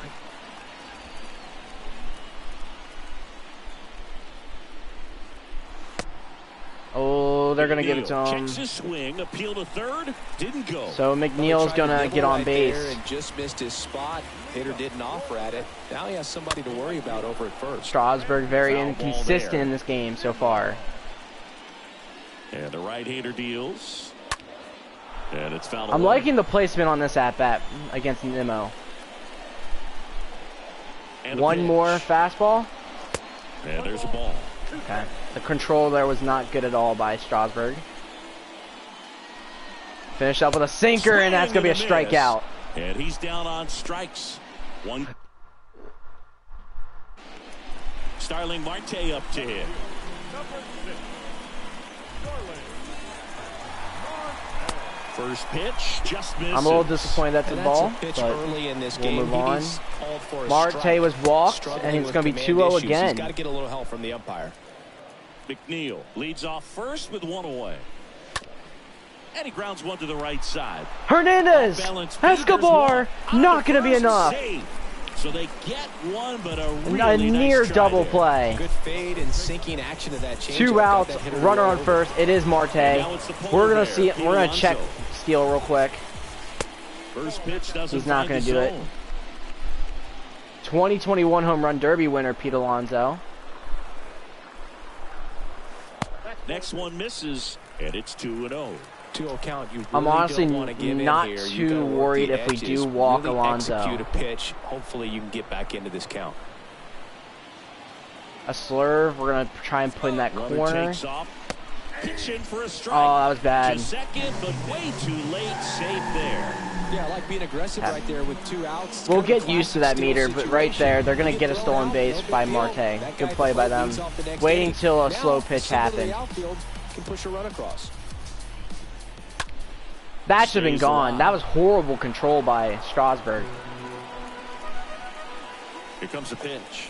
Oh, they're going to give it to him. Checks his swing, appeal to third, didn't go. So McNeil's going to get on base. And just missed his spot. Hitter didn't offer at it. Now he has somebody to worry about over at first. Strasburg very inconsistent in this game so far. And the right-hander deals. And it's fouled. I'm liking the placement on this at-bat against Nimmo. One more fastball. And there's a ball. Okay. The control there was not good at all by Strasburg. Finish up with a sinker, and that's going to be a strikeout. And he's down on strikes. One. Starling Marte up to hit. First pitch just misses. I'm a little disappointed that's a ball, pitch but early in this we'll game. move on. Marte Marte was walked, and it's going to be 2-0 again. He's got to get a little help from the umpire. McNeil leads off first with one away. And he grounds one to the right side. Hernandez! Escobar! Not going to be enough. Save. So they get one, but a A near nice double there. play. Good fade and sinking action of that change. 2 outs, runner on first. It is Marte. We're going to see it. We're going to check Steele real quick. First pitch doesn't He's not going to do it. 2021 home run derby winner Pete Alonso. Next one misses, and it's 2-0. 2-0 count. You really I'm honestly don't want to give not in here. too You gotta work worried the if we edges, do walk really Alonso. Execute a pitch. Hopefully you can get back into this count. A slurve. We're going to try and put in that Runner corner. takes off. Pitch in for a strike. Oh, that was bad. To second, but way too late. Safe there. Yeah, I like being aggressive right there with 2 outs. We'll get used to that meter, but right there, they're going to get a stolen base by Marte. Good play by them. Waiting till a slow pitch happened. Can push a run across. That should have been gone. That was horrible control by Strasburg. Here comes a pitch.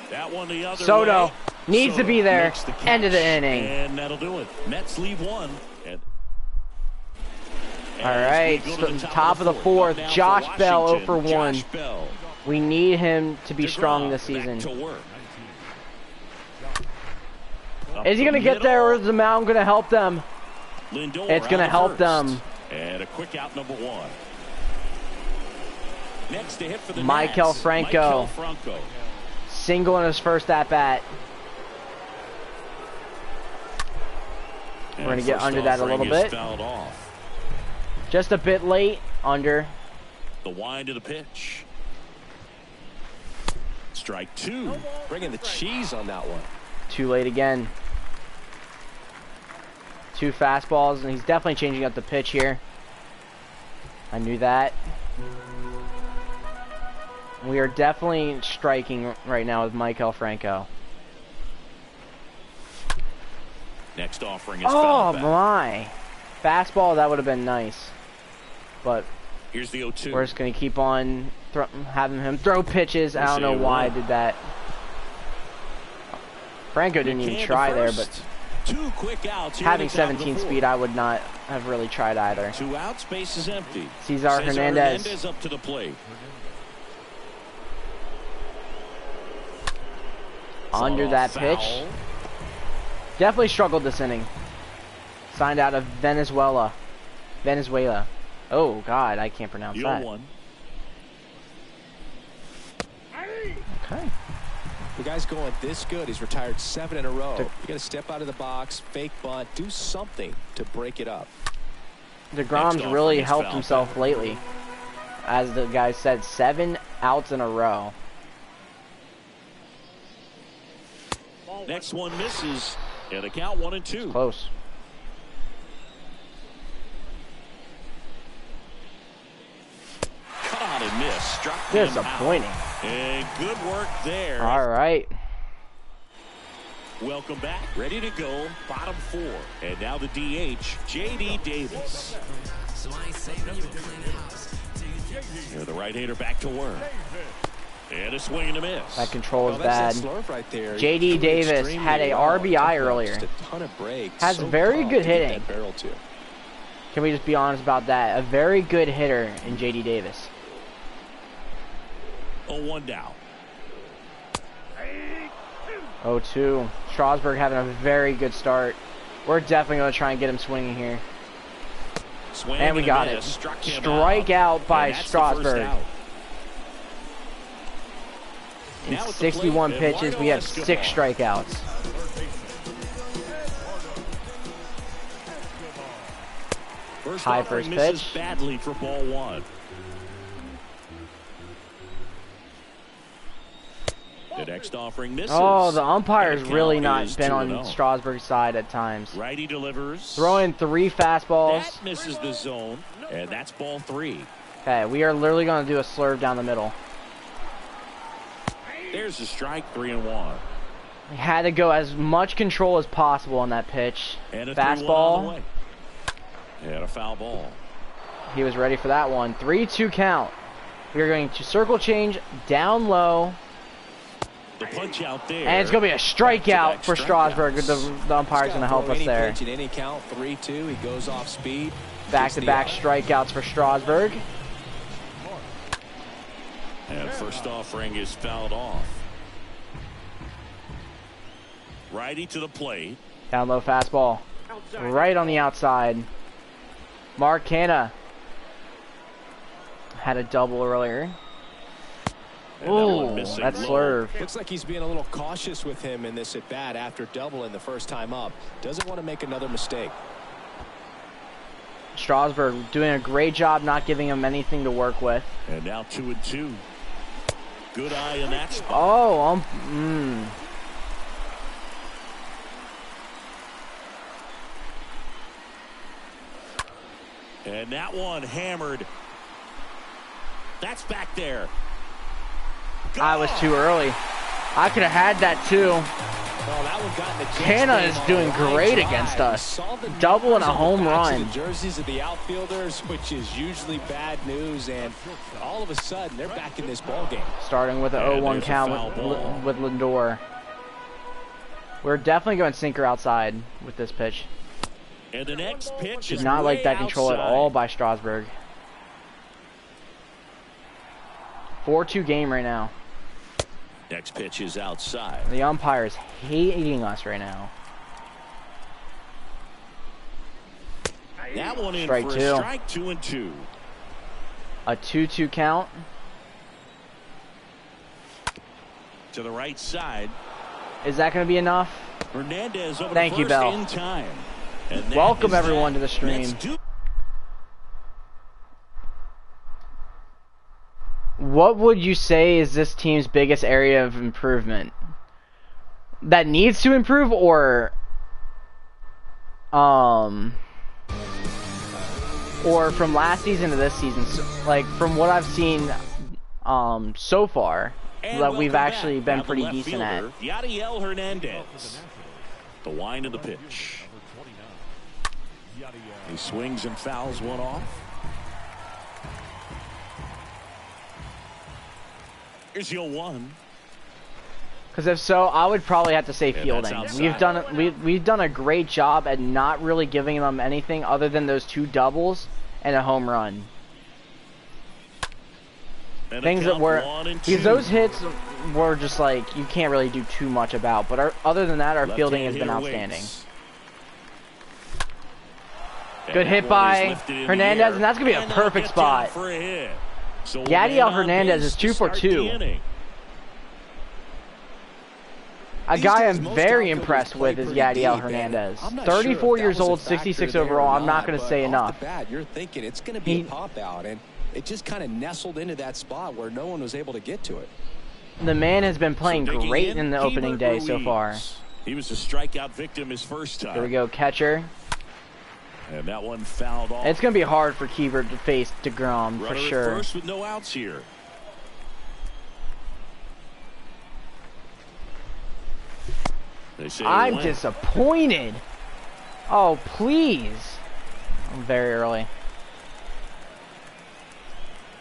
That one the other Soto way. needs to be there. Makes the catch, End of the inning. And that'll do it. Mets leave one. All right, so top of the fourth. Josh Bell 0 for 1. We need him to be strong this season. Is he going to get there, or is the mound going to help them? It's going to help them. And a quick out, number 1. Next to hit for the Michael Nats, Franco. Michael Franco. Single in his first at-bat. We're going to get under that a little bit. Just a bit late, under. The wind of the pitch. Strike 2. Bringing the cheese on that one. Too late again. 2 fastballs, and he's definitely changing up the pitch here. I knew that. We are definitely striking right now with Michael Franco. Next offering is Oh fouled back. my. Fastball, that would have been nice. But here's the 0-2. we're just going to keep on having him throw pitches. I don't know why I did that. Franco didn't even try there, but 2 quick outs. having 17 speed, I would not have really tried either. 2 outs, base is empty. Cesar Hernandez. Up to the plate. Under that pitch. Definitely struggled this inning. Signed out of Venezuela. Oh, God, I can't pronounce that. 0-1. Okay. The guy's going this good. He's retired 7 in a row. You got to step out of the box, fake bunt, do something to break it up. DeGrom's really helped himself lately. As the guy said, 7 outs in a row. Next one misses. And the count 1-2. Close. Cut on and miss. Struck Disappointing. And good work there. All right. Welcome back. Ready to go. Bottom 4. And now the DH, J.D. Davis. Here, the right-hander back to work. And a swing and a miss. That control is That's bad. that slurve right there. J.D. Davis had a RBI earlier. Just a ton of breaks. Has So very tough good to get hitting. that barrel to. Can we just be honest about that? A very good hitter in J.D. Davis. 0-1 down. 0-2. Strasburg having a very good start. We're definitely going to try and get him swinging here. Swing And we a got miss. it. Struck him Strikeout by And that's the first Strasburg. out. In Now at the 61 plate, pitches, we have Eduardo 6 strikeouts. First High offering first misses pitch. badly for ball 1. The next next offering misses. Oh, the umpire's And really count not is been on 2-0. Strasburg's side at times. Righty delivers. Throwing 3 fastballs. That misses the zone, and that's ball 3. Okay, we are literally going to do a slurve down the middle. There's the strike, 3-1. We had to go as much control as possible on that pitch. And a 3-1 on the Fastball. way. And a foul ball. He was ready for that one. 3-2 count. We are going to circle change down low. The punch out there. And it's going to be a strikeout for Strasburg. The umpire's going to help us there. Pitch at any count, 3-2. He goes off speed. Back-to-back strikeouts for Strasburg. And first offering is fouled off. Righty to the plate. Down low fastball. Right on the outside. Mark Canha had a double earlier. Ooh, that slurve. Looks like he's being a little cautious with him in this at bat after doubling the first time up. Doesn't want to make another mistake. Strasburg doing a great job not giving him anything to work with. And now 2-2. Good eye in that spot. Oh, And that one hammered. That's back there. I was too early. I could have had that too. Oh, that one got in the Canha is doing great against us. Double and a home run. The jerseys of the outfielders, which is usually bad news, and all of a sudden they're back in this ball game. Starting with an 0-1 count with Lindor. We're definitely going sinker outside with this pitch. And the next pitch Did is not like that control outside. at all by Strasburg. 4-2 game right now. Next pitch is outside. The umpire is hating us right now. That one in Strike for two. a strike, 2-2. A 2-2 count. To the right side. Is that going to be enough? Hernandez over Thank to you, first Bell. in time. And that Welcome is everyone that. to the stream. Next two. What would you say is this team's biggest area of improvement? That needs to improve, or from last season to this season, like from what I've seen so far, And that we've welcome actually back. been Now the pretty left decent at. fielder, Yadiel Hernandez. The wind of the pitch. He swings and fouls one off. Here's your 1. Because if so, I would probably have to say Yeah, fielding. that's We've done a great job at not really giving them anything other than those 2 doubles and a home run. And Things that count were, 1-2. because those hits were just like you can't really do too much about. But other than that, our fielding has been outstanding. Good hit by Hernandez, and that's gonna be a perfect spot. So Yadiel Hernandez is 2 for 2. A guy I'm very impressed with is Yadiel Hernandez. 34 years old, 66 overall. I'm not going to say enough. You're thinking it's going to be a pop out, and it just kind of nestled into that spot where no one was able to get to it. The man has been playing great in the opening day so far. He was a strikeout victim his first time. Here we go, catcher. And that one fouled off. It's going to be hard for Keeper to face DeGrom for Runner at sure. first with no outs here. They say I'm win. disappointed. Oh, please. I'm very early.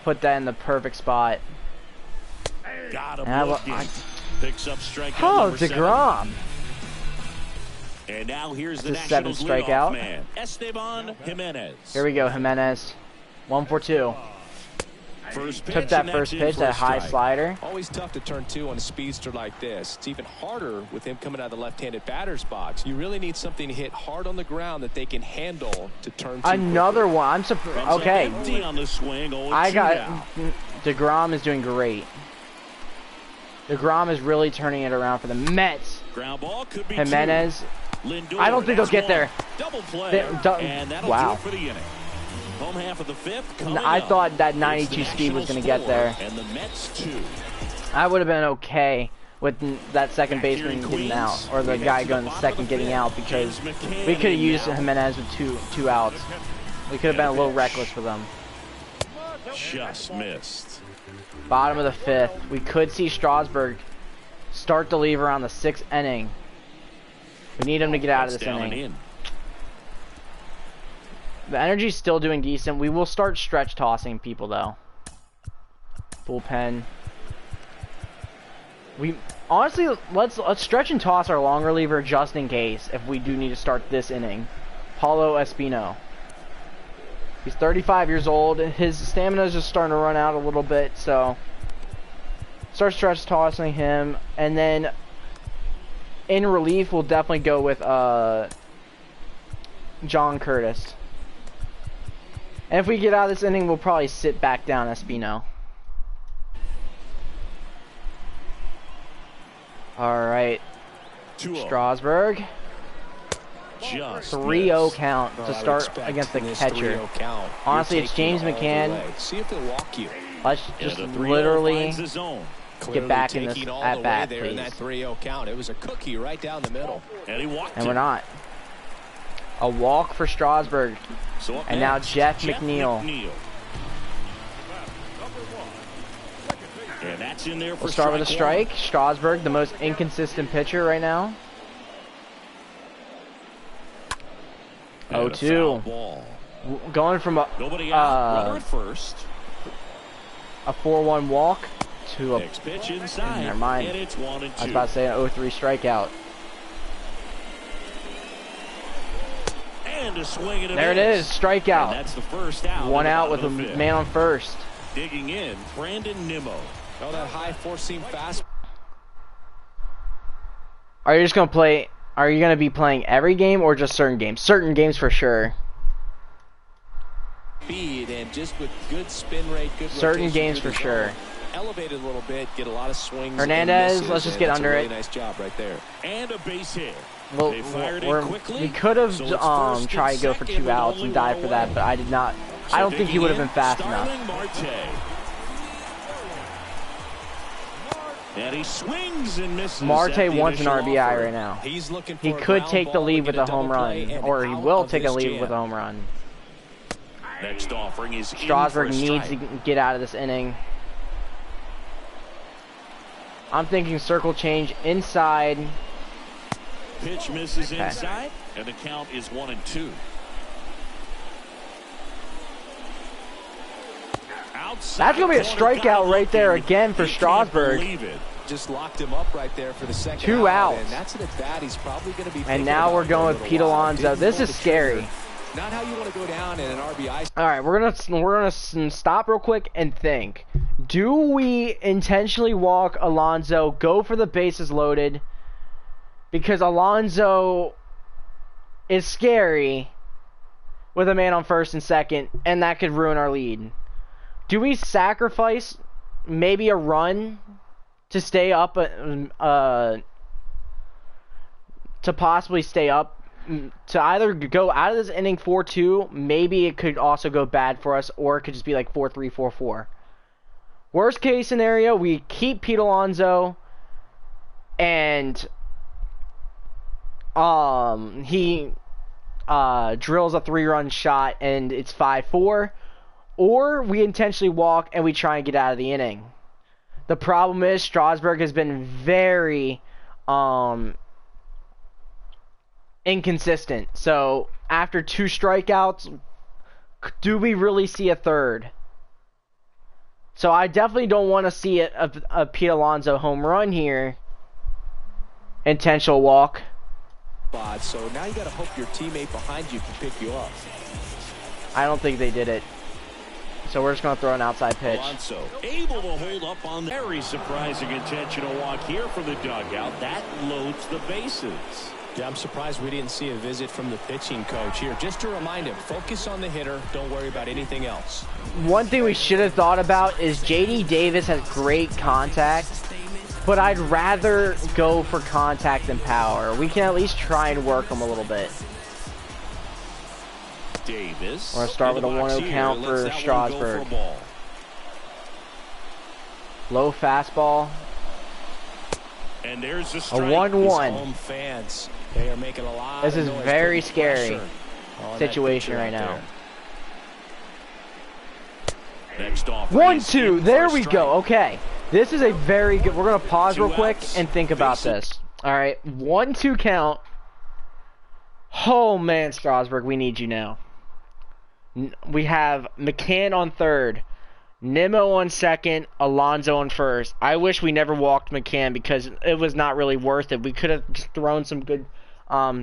Put that in the perfect spot. Got him And looking. Picks up strikeout Oh, number 7. DeGrom. And now here's the That's his 7th Nationals strikeout. leadoff man, Esteban Jimenez. Here we go, Jimenez. 1 for 2. First pitch, Took that and that's first in pitch, for a that high strike. slider. Always tough to turn 2 on a speedster like this. It's even harder with him coming out of the left-handed batter's box. You really need something to hit hard on the ground that they can handle to turn 2 Another quickly. one. I'm surprised. Comes up Okay. empty on the swing, 0-2 I got now. DeGrom is doing great. DeGrom is really turning it around for the Mets. Ground ball could be Jimenez. 2. Lindor, I don't think they'll that's get one. there. Double play, They- and that'll wow. do it for the inning. Home half of the 5th coming I up. thought that It's 92 the speed was Nationals going to get 4 there. And the Mets 2. I would have been okay with that second baseman getting out, or the guy going second getting out, because we could have used Hernandez with two outs. We could have been a little reckless for them. Just missed. Bottom of the 5th. We could see Strasburg start to leave around the 6th inning. We need him to get out of this inning. The energy's still doing decent. We will start stretch tossing people though. Bullpen. We honestly let's stretch and toss our long reliever just in case if we do need to start this inning. Paulo Espino. He's 35 years old. His stamina is just starting to run out a little bit, so start stretch tossing him, and then in relief we'll definitely go with John Curtis. And if we get out of this inning, we'll probably sit back down Espino. Alright. Strasburg. 3-0 count to start against the catcher. Honestly, it's James McCann. See if they'll walk you. Let's just literally get back in this at bat, please. In that 3-0 count. It was a cookie right down the middle. And we're not. A walk for Strasburg. And now Jeff McNeil. And that's in there for we'll start with a strike. Strasburg, the most inconsistent pitcher right now. 0-2. Going from a 4-1 walk to a pitch inside. Never mind. And it's 1-2. I was about to say an 0-3 strikeout. And a swing and a there miss. it is, strikeout. And that's the first out. One out with a man on first. Digging in, Brandon Nimmo. Oh, that high four-seam fast. Are you just gonna play? Are you gonna be playing every game or just certain games? Certain games for sure. Speed and just with good spin rate, good certain games for sure. Elevated a little bit, get a lot of swings. Hernandez, let's just get under really it. Nice job right there. And a base hit. Well, we could have tried to go for 2 outs and dive for that, but I did not. I don't think he would have been fast enough. And he swings and misses. Marte wants an RBI right now. He's looking for he could take the lead with a home run, or he will take a lead with a home run. Next offering is Strasburg needs to get out of this inning. I'm thinking circle change inside. Pitch misses inside, and the count is 1-2. That's going to be a strikeout right there again for Strasburg. Just locked him up right there for the second 2 outs. And that's an at-bat he's probably going to be. And now we're going with Pete Alonso. This is scary. Not how you want to go down in an RBI. All right, we're gonna stop real quick and think. Do we intentionally walk Alonso, go for the bases loaded? Because Alonso is scary with a man on first and second, and that could ruin our lead. Do we sacrifice maybe a run to stay up, to possibly stay up, to either go out of this inning 4-2, maybe it could also go bad for us, or it could just be like 4-3, 4-4. Worst case scenario, we keep Pete Alonso, and he drills a 3-run shot, and it's 5-4. Or we intentionally walk and we try and get out of the inning. The problem is Strasburg has been very inconsistent. So after 2 strikeouts, do we really see a third? So I definitely don't want to see a Pete Alonso home run here. Intentional walk. So now you got to hope your teammate behind you can pick you up. I don't think they did it. So we're just going to throw an outside pitch. Alonso able to hold up on the very surprising intentional walk here for the dugout. That loads the bases. Yeah, I'm surprised we didn't see a visit from the pitching coach here. Just to remind him, focus on the hitter. Don't worry about anything else. One thing we should have thought about is J.D. Davis has great contact, but I'd rather go for contact than power. We can at least try and work him a little bit. Davis. We're going to start with a 1-0 count for Strasburg. Low fastball. And there's a A strike. 1-1. Home fans, they are making a lot This of is noise, very putting scary pressure on that situation pitcher right out now. there. Next off. 1-2. There we go. Okay. This is a very good. We're gonna pause real quick and think about this. All right. 1-2 count. Oh man, Strasburg, we need you now. We have McCann on third, Nimmo on second, Alonso on first. I wish we never walked McCann because it was not really worth it. We could have just thrown some good,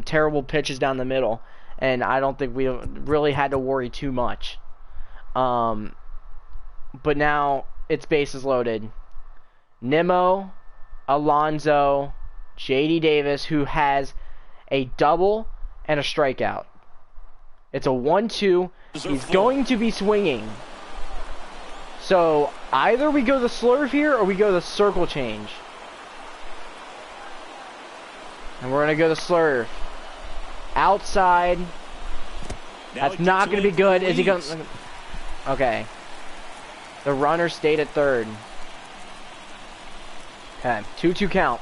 terrible pitches down the middle, and I don't think we really had to worry too much. But now it's bases loaded. Nimmo, Alonso, J.D. Davis, who has a double and a strikeout. It's a 1-2. He's going to be swinging. So either we go the slurve here or we go the circle change. And we're going to go the slurve. Outside. That's not going to be good. Is he going to... Okay. The runner stayed at third. Okay, 2-2 count.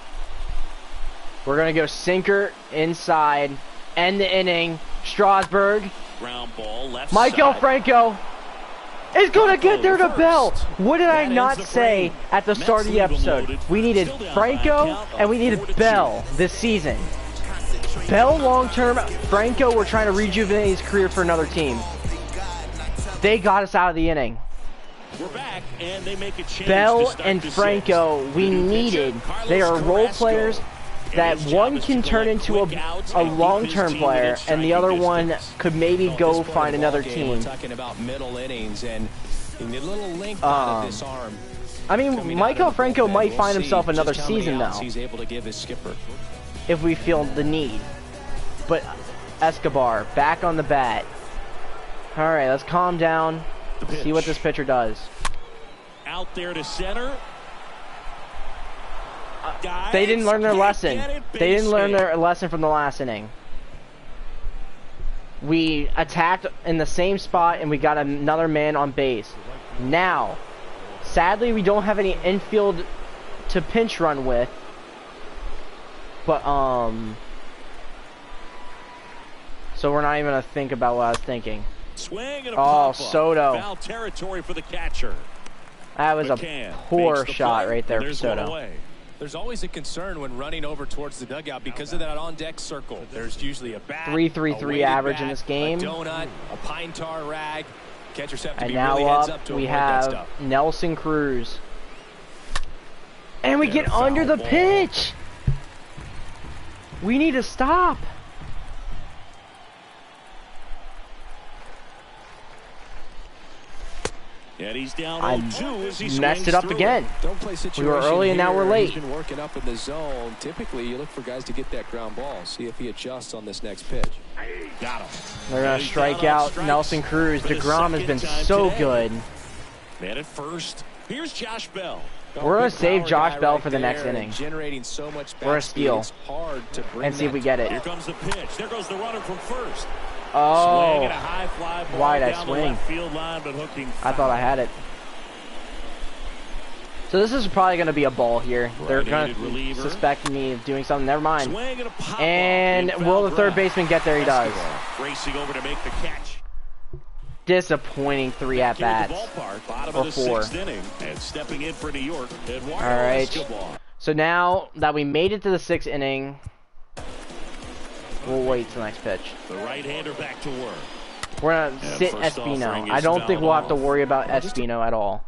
We're going to go sinker inside. End the inning. Strasburg. Ground ball left Michael side. Franco is going to get there to first. Bell. What did I That not ends the say frame. at the start of the Mets leave 'em episode? loaded. We needed Still down by a Franco count of and we needed 4-2. Bell this season. Bell long term, Franco, we're trying to rejuvenate his career for another team. They got us out of the inning. We're back, and they make a change to Bell start and the Franco, sixth. we The new needed. pitcher, Carlos They are role Carrasco. players that And his one job is can to turn collect into quick outs a and keep long-term his team player, within and the other striking one distance. could maybe Well, go this part find of the another ballgame, team. We're talking about middle innings, and you need a little length out of this arm. I mean, Coming out Michael of the Franco bullpen. might We'll find see himself another just how many season outs now, he's able to give his skipper. if we feel the need. But Escobar, back on the bat. Alright, let's calm down. See what this pitcher does. Out there to center. Guys, They didn't learn their can't lesson. get it, They didn't base learn hit. their lesson from the last inning. We attacked in the same spot and we got another man on base. Now, sadly, we don't have any infield to pinch run with. But, so we're not even going to think about what I was thinking. Swing and a Oh, pop-up. Soto. Foul territory for the catcher. That was a McCann poor makes the shot play, right there and for there's one Soto. away. There's always a concern when running over towards the dugout because of that on-deck circle. There's usually a bat, 3.33 a weighted average in bat, this game. a donut, a pine tar rag. Catchers have to And be now really heads up, up to we avoid that have stuff. Nelson Cruz. And we And get a foul under the ball. pitch. We need to stop. And he's down I 0-2 as he messed swings it up through again. Don't play situation We were early and now we're here. late. He's been working up in the zone. Typically, you look for guys to get that ground ball. See if he adjusts on this next pitch. Got him. They're going to He's strike down on out strikes Nelson Cruz. for the DeGrom has been second time so today. good. Man at first. Here's Josh Bell. We're gonna Big save power Josh guy Bell right for the next there, inning. Generating so much We're a bat speed, steal. it's hard to bring And see if that we get it. Here comes the pitch. There goes the runner from first. Swing Oh, and a high fly ball why'd I down the swing? left field line, but hooking I thought I had it. So this is probably going to be a ball here. They're going Right-handed reliever. to suspect me of doing something. Never mind. Swing and a pop And up in will foul the third ground. baseman get there? He does. Escobar racing over to make the catch. Disappointing 3 Back into the at-bats. ballpark, bottom Or of the 4. 6th inning, and stepping in for New York, Eduardo All right. Escobar. So now that we made it to the 6th inning, we'll wait till the next pitch. The right-hander back to work. We're going to Yeah, sit first offering Espino. is I don't think we'll have to fouled worry about Espino at all.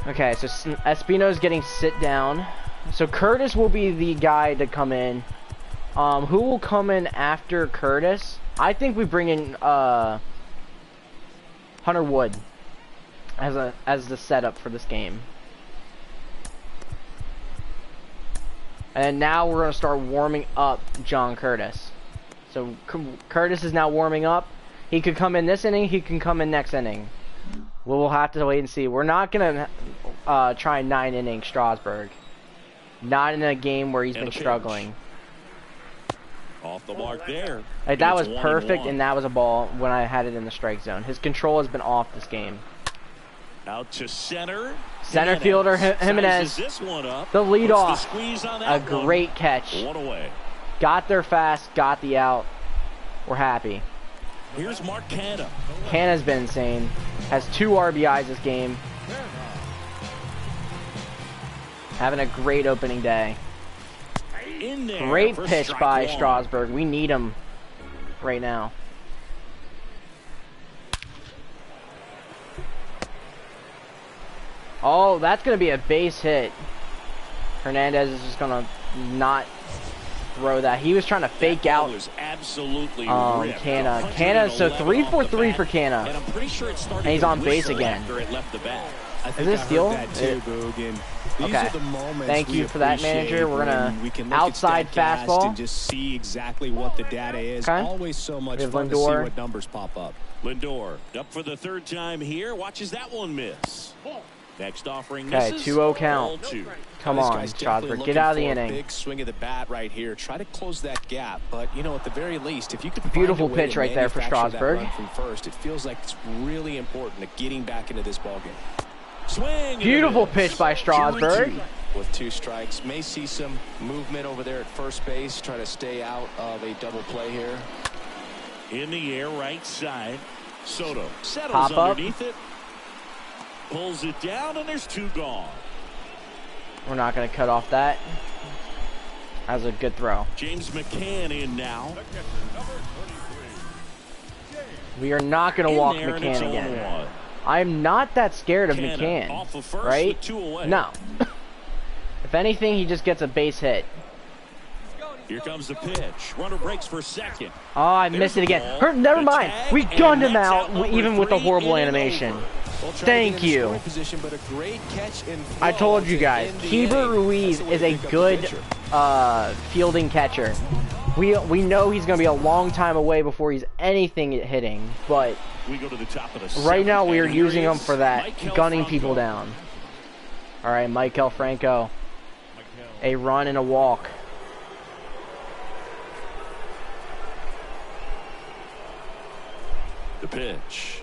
Okay, so Espino's getting sit down. So Curtis will be the guy to come in. Who will come in after Curtis? I think we bring in Hunter Wood as the setup for this game. And now we're going to start warming up John Curtis. So Curtis is now warming up. He could come in this inning. He can come in next inning. We'll have to wait and see. We're not going to try 9 innings Strasburg. Not in a game where he's And been a pitch. struggling. Off the mark there. Like, that was It's 1-1. perfect, and that was a ball when I had it in the strike zone. His control has been off this game. Out to center. Center fielder Jimenez. This one up. The leadoff. A great catch. One away. Got there fast. Got the out. We're happy. Here's Mark Canha. Canha's been insane. Has 2 RBIs this game. Having a great opening day. Great pitch by Strasburg. We need him right now. Oh, that's going to be a base hit. Hernandez is just going to not throw that. He was trying to fake out Canha. Canha, so 3 for 3 for Canha. And I'm pretty sure it started and he's on base again. After it left the bat. Is this steal? Okay. Thank you for that, manager. We're gonna outside fastball. And just see exactly what the data is. Okay. Always so much fun to see what numbers pop up. Lindor up for the 3rd time here. Watches that one miss. Next offering okay, misses. 2-0 count. Come on, Strasburg, get out of the inning. Big swing of the bat right here. Try to close that gap, but you know, at the very least, if you could beautiful pitch right there for Strasburg. From first, it feels like it's really important to getting back into this ballgame. Swing. Beautiful pitch by Strasburg. With 2 strikes, may see some movement over there at first base. Try to stay out of a double play here. In the air, right side. Soto settles Pop up. underneath it. Pulls it down, and there's 2 gone. We're not going to cut off that. That was a good throw. James McCann in now. We are not going to walk McCann again. I'm not that scared of McCann, right? No. If anything, he just gets a base hit. Here comes the pitch. Runner breaks for second. Oh, I missed it again. Never mind. We gunned him out, even with a horrible animation. Thank you. I told you guys, Keibert Ruiz is a good fielding catcher. We know he's going to be a long time away before he's anything hitting, but we go to the top of the right now we are using him for that, gunning people down. All right, Michael Franco. A run and a walk. The pitch.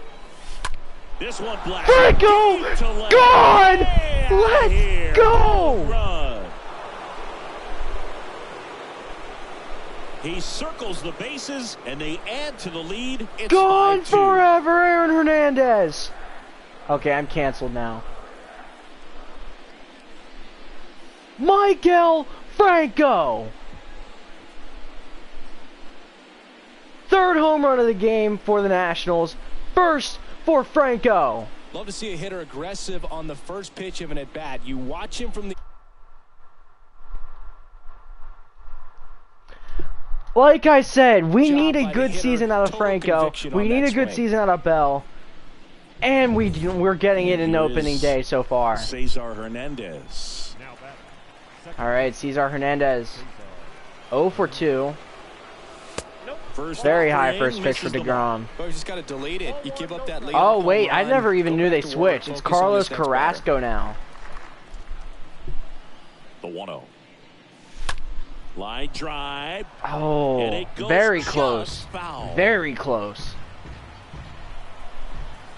This one black. Franco! Gone! Let's go! Run. He circles the bases, and they add to the lead. It's gone 5-2. forever, Aaron Hernandez. Okay, I'm canceled now. Michael Franco. 3rd home run of the game for the Nationals. 1st for Franco. Love to see a hitter aggressive on the first pitch of an at-bat. You watch him from the... Like I said, we need a good season out of Franco. We need a good season out of Bell. And we're getting it in opening day so far. Cesar Hernandez. All right, Cesar Hernandez. 0 for 2. Very high first pitch for DeGrom. Just got to delete it. You give up that lead. Oh, wait, I never even knew they switched. It's Carlos Carrasco now. The 1-0. Line drive. Oh, very close. Very close.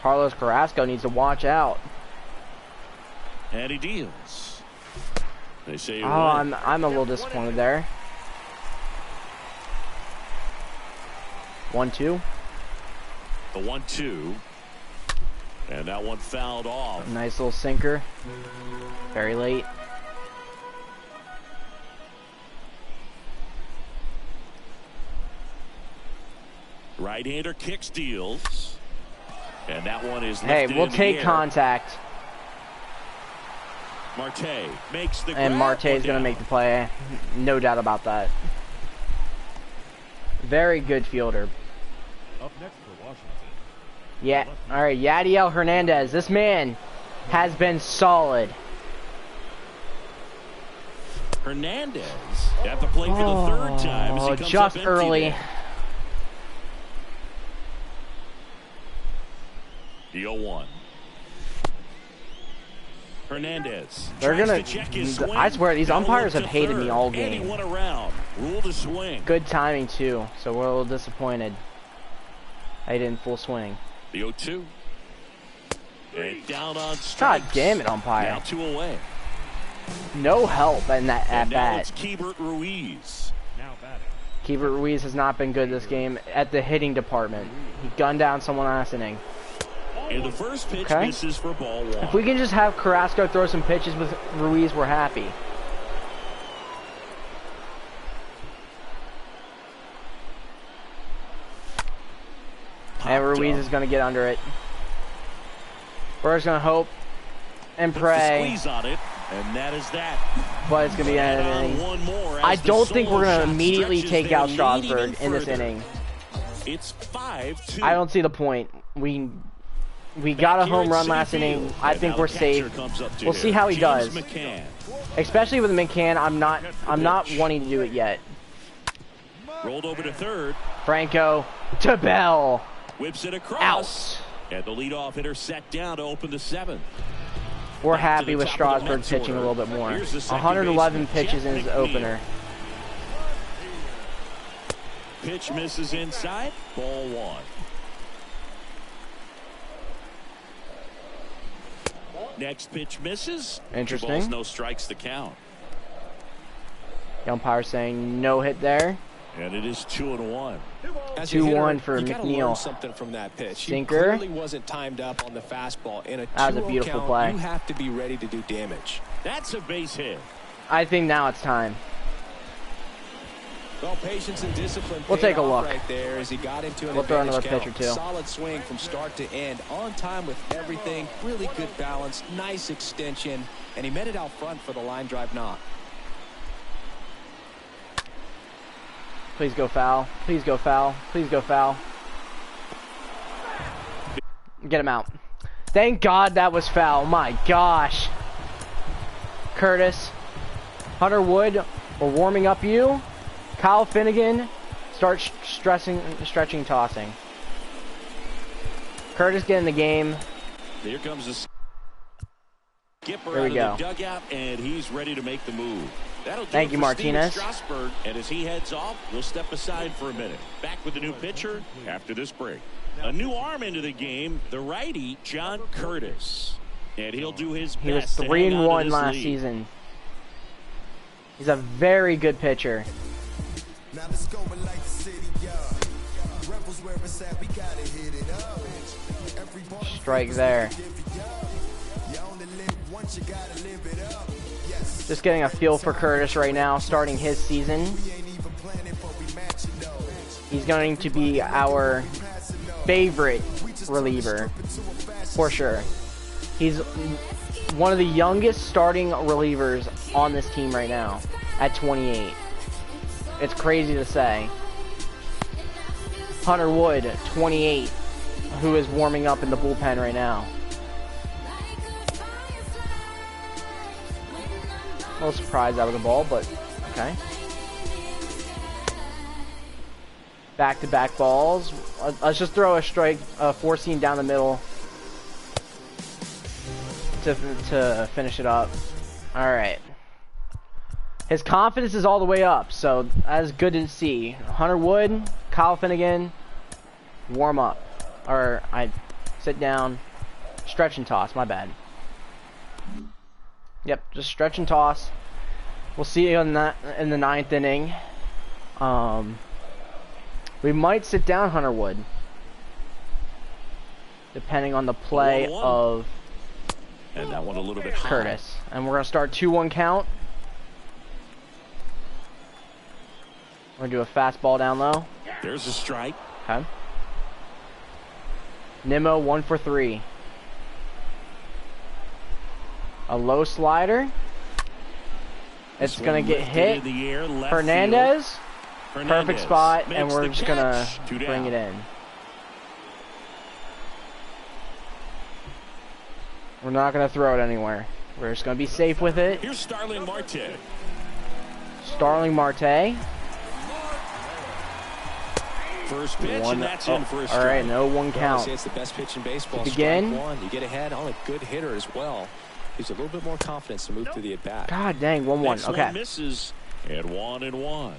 Carlos Carrasco needs to watch out. And he deals. They say I'm a little disappointed there. 1-2. The 1-2. And that one fouled off. Nice little sinker. Very late. Right-hander kicks, deals. And that one is hey, we'll take contact. Marte makes the and Marte is going to make the play. No doubt about that. Very good fielder. Up next for Washington. Yeah. All right, Yadiel Hernandez. This man has been solid. Hernandez at the plate for the 3rd time as he comes just up early. There. The 0-1. Hernandez. They're gonna. I swear, these umpires have hated me all game. Rule to swing. Good timing too. So we're a little disappointed. I didn't full swing. The 0-2. And down on God strikes. damn it, umpire. Now 2 away. No help in that at And now bat. it's Keibert Ruiz. Now batting. Keibert Ruiz has not been good this game at the hitting department. He gunned down someone last inning. And the first pitch Okay. misses for ball 1. If we can just have Carrasco throw some pitches with Ruiz, we're happy. And Ruiz is going to get under it. We're just going to hope and pray. Squeeze on it, and that is that. But it's going to be an inning. One more as I the don't think we're solo going to shot immediately stretches take their out lead Strasburg even in this further. inning. It's 5-2. I don't see the point. We got a home run last inning. I think we're safe. We'll see how he does. McCann. Especially with McCann, I'm not wanting to do it yet. Rolled over to third. Franco to Bell. Whips it across. Out. And the leadoff hitter set down to open the 7th. We're Back to happy the with top of the Strasburg Mets pitching a order. little bit more. Here's the second 111 baseman, pitches in his Jeff opener. Pitch misses inside. Ball 1. Next pitch misses. Interesting. 2 balls, no strikes to count. The umpire saying no hit there. And it is 2-1. As a 2-1 hitter, for you gotta McNeil. learn something from that pitch. Sinker. He clearly wasn't timed up on the fastball. In a That was a 2-0 beautiful count, play. You have to be ready to do damage. That's a base hit. I think now it's time. Well, patience and discipline. We'll paid take a off look. right there as he got into an We'll throw advantage another count. pitch or two. Solid swing from start to end, on time with everything. Really good balance, nice extension, and he met it out front for the line drive knock. Please go foul. Please go foul. Please go foul. Get him out. Thank God that was foul. My gosh. Curtis. Hunter Wood, we're warming up you. Kyle Finnegan, start stretching, tossing. Curtis get in the game. Here comes the skipper There we out go. of the dugout, and he's ready to make the move. That'll do Thank it you, for Martinez. Steven Strasburg, and as he heads off, we'll step aside for a minute. Back with the new pitcher after this break. A new arm into the game, the righty, John Curtis. And he'll do his He was best to hang on to 3-1 this last lead. season. He's a very good pitcher. Now let's go and light the city up. Rebels where it's at, we gotta hit it up. Every ball Strike there. you only live once, you gotta live it up. Yes, Just getting a feel for Curtis right now, starting his season. we ain't even planning, but we match it though. He's going to be our favorite reliever, for sure. He's one of the youngest starting relievers on this team right now, at 28. It's crazy to say. Hunter Wood, 28, who is warming up in the bullpen right now. A little surprised that was a ball, but okay. Back-to-back balls. Let's just throw a strike, four seam down the middle to finish it up. All right. His confidence is all the way up, so that is good to see. Hunter Wood, Kyle Finnegan, warm up. Or I sit down, stretch and toss. My bad. Yep, just stretch and toss. We'll see you in the 9th inning. We might sit down Hunter Wood, depending on the play 1-1. of And that one a little bit high. Curtis. And we're gonna start 2-1 count. We're gonna do a fastball down low. There's a strike. Okay. Nimmo 1 for 3. A low slider. It's This gonna one get lifted hit. in the air, left Hernandez. field. Perfect Hernandez spot, and makes we're the just gonna catch. 2 bring down. it in. We're not gonna throw it anywhere. We're just gonna be safe with it. Here's Starling Marte. Starling Marte. First pitch, One, and that's oh, in for a all strike. right, no one Well, I count. say it's the best pitch in baseball. Begin. Strike one. You get ahead on a good hitter as well. Gives you a little bit more confidence to move through the at-bat. God dang, 1-1. Next Okay. one misses, and 1-1.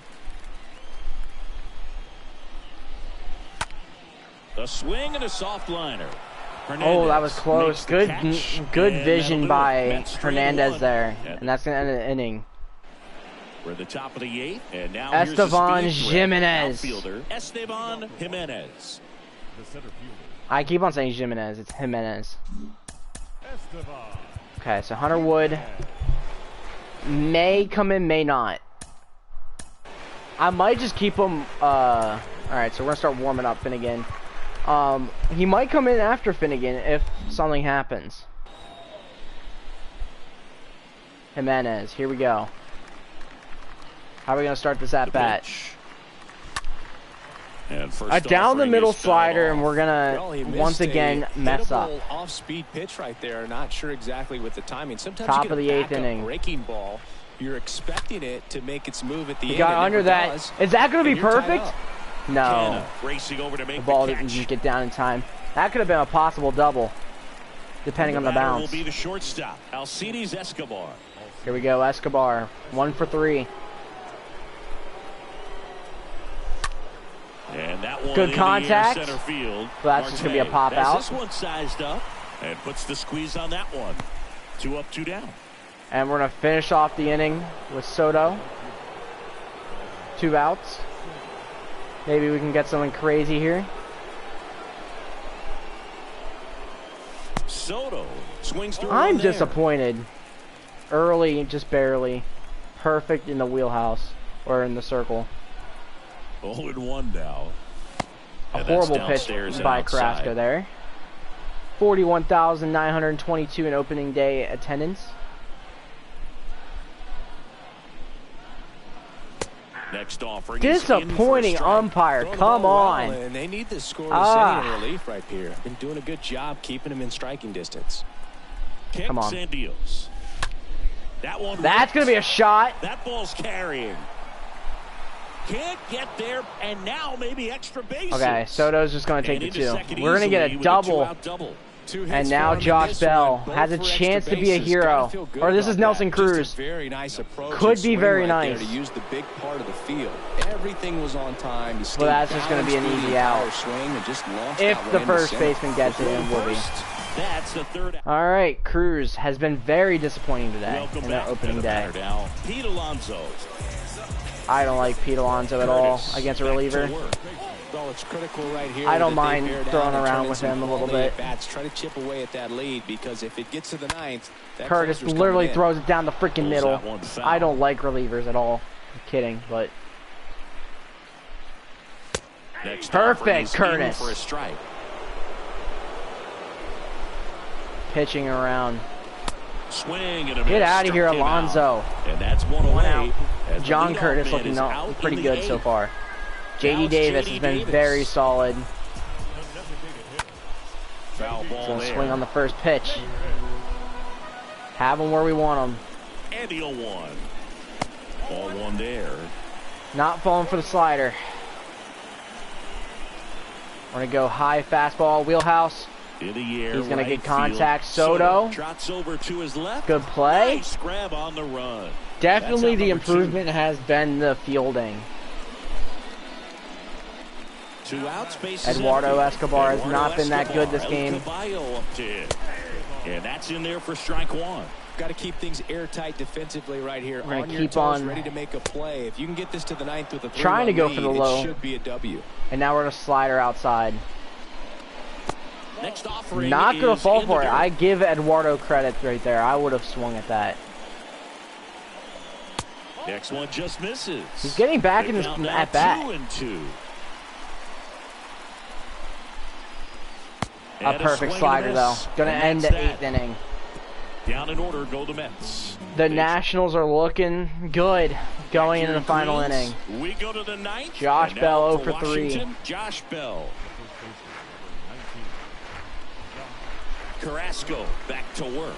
A swing and a soft liner. Oh, that was close. Good vision and by Mets 3-1. Hernandez there. And that's going to end the inning. We're at the top of the 8th, and now Esteban here's the speed threat, Jimenez. outfielder Esteban Jimenez. The center fielder, I keep on saying Jimenez. It's Jimenez. Esteban. Okay, so Hunter Wood may come in, may not. I might just keep him. Alright, so we're going to start warming up Finnegan. He might come in after Finnegan if something happens. Jimenez, here we go. How are we going to start this at-bat? A down the middle slider, and we're going to once again mess up. Off-speed pitch right there. Not sure exactly with the timing. Sometimes Top you get of the a 8th backup inning. breaking ball. You're expecting it to make its move at the end. Got under that. Does, is that going to be and you're tied perfect? up. No. Racing over to make The ball the didn't catch. get down in time. That could have been a possible double, depending on the batter bounce. will be the shortstop, Alcides Escobar. Here we go, Escobar. 1 for 3. And that one Good in contact. The air center field. So that's just gonna be a pop Has out. This one sized up and puts the squeeze on that one. 2 up, 2 down. And we're going to finish off the inning with Soto. 2 outs. Maybe we can get something crazy here. Soto swings through. I'm one there. disappointed. Early, just barely. Perfect in the wheelhouse. Or in the circle. 0-1 now. A And that's horrible pitch downstairs and by outside. Carrasco there. 41,922 in opening day attendance. Next offering is in for a Disappointing strike. umpire. Throwing the Come ball on. well, and they need the score Ah. inning relief right here. Been doing a good job keeping them in striking distance. Kicks Come on. and deals. That one. That's going to be a shot. That ball's carrying. Can't get there, and now maybe extra bases. Okay, Soto's just going to take And the into 2. second We're going to easily get a with double. two-out double. And now Josh Bell has a chance to be a hero. Or this is Nelson Cruz. Very nice approach. Could and be swing very right there nice. to use the big part of the field. Everything was on time. He Well, that's just going to be an stayed easy balanced out. through the power swing and just launched If out the right into first center. baseman gets it, it will be. That's the third out. All right, Cruz has been very disappointing today Welcome in their back opening to the day. batter now. Pete Alonso. I don't like Pete Alonso at all Curtis against a back to reliever. work. Well, it's critical right here. I don't that they mind bear down throwing and around turn in with some him a little quality bit. at-bats. Try to chip away at that lead because if it gets to the 9th, that Curtis closer's literally coming in. throws it down the freaking Pulls middle. that one foul. I don't like relievers at all. I'm kidding, but Next Perfect, offering is in Curtis. for a strike. pitching around. Swing and a Get miss, out of here, struck him out. Alonso. And that's one One away. out. as the John leadoff Curtis man looking is out pretty in the good so 8th. far. Now JD it's Davis JD has been Davis. very solid. Foul ball Gonna there. swing on the first pitch. Have them where we want them. And the 0-1. Ball one there. Not falling for the slider. We're gonna go high fastball wheelhouse. In the air, He's gonna right get contact. field. Soto. Trots over to his left. Good play. Nice grab on the run. Definitely That's out the number improvement has been the fielding. 2 outs, bases Eduardo empty. Escobar has Eduardo not been that good this Escobar, El game. Caballo up to hit. And that's in there for strike one. Got to keep things airtight defensively right here. We're gonna On your keep toes, on ready to make a play. If you can get this to the 9th with a 3-1 trying to go lead, for the low. it should be a W. And now we're gonna slider outside. Next offering Not gonna is fall in for the it. dirt. I give Eduardo credit right there. I would have swung at that. Next one just misses. He's getting back The in his count now at bat. 2-2. A And perfect swing and slider though. miss. Gonna And end that's the that. 8th inning. Down in order go the Mets. The Nationals are looking good going into the final inning. We go to the 9th. Josh And Bell now 0 for 3. Washington, Josh Bell. Carrasco back to work.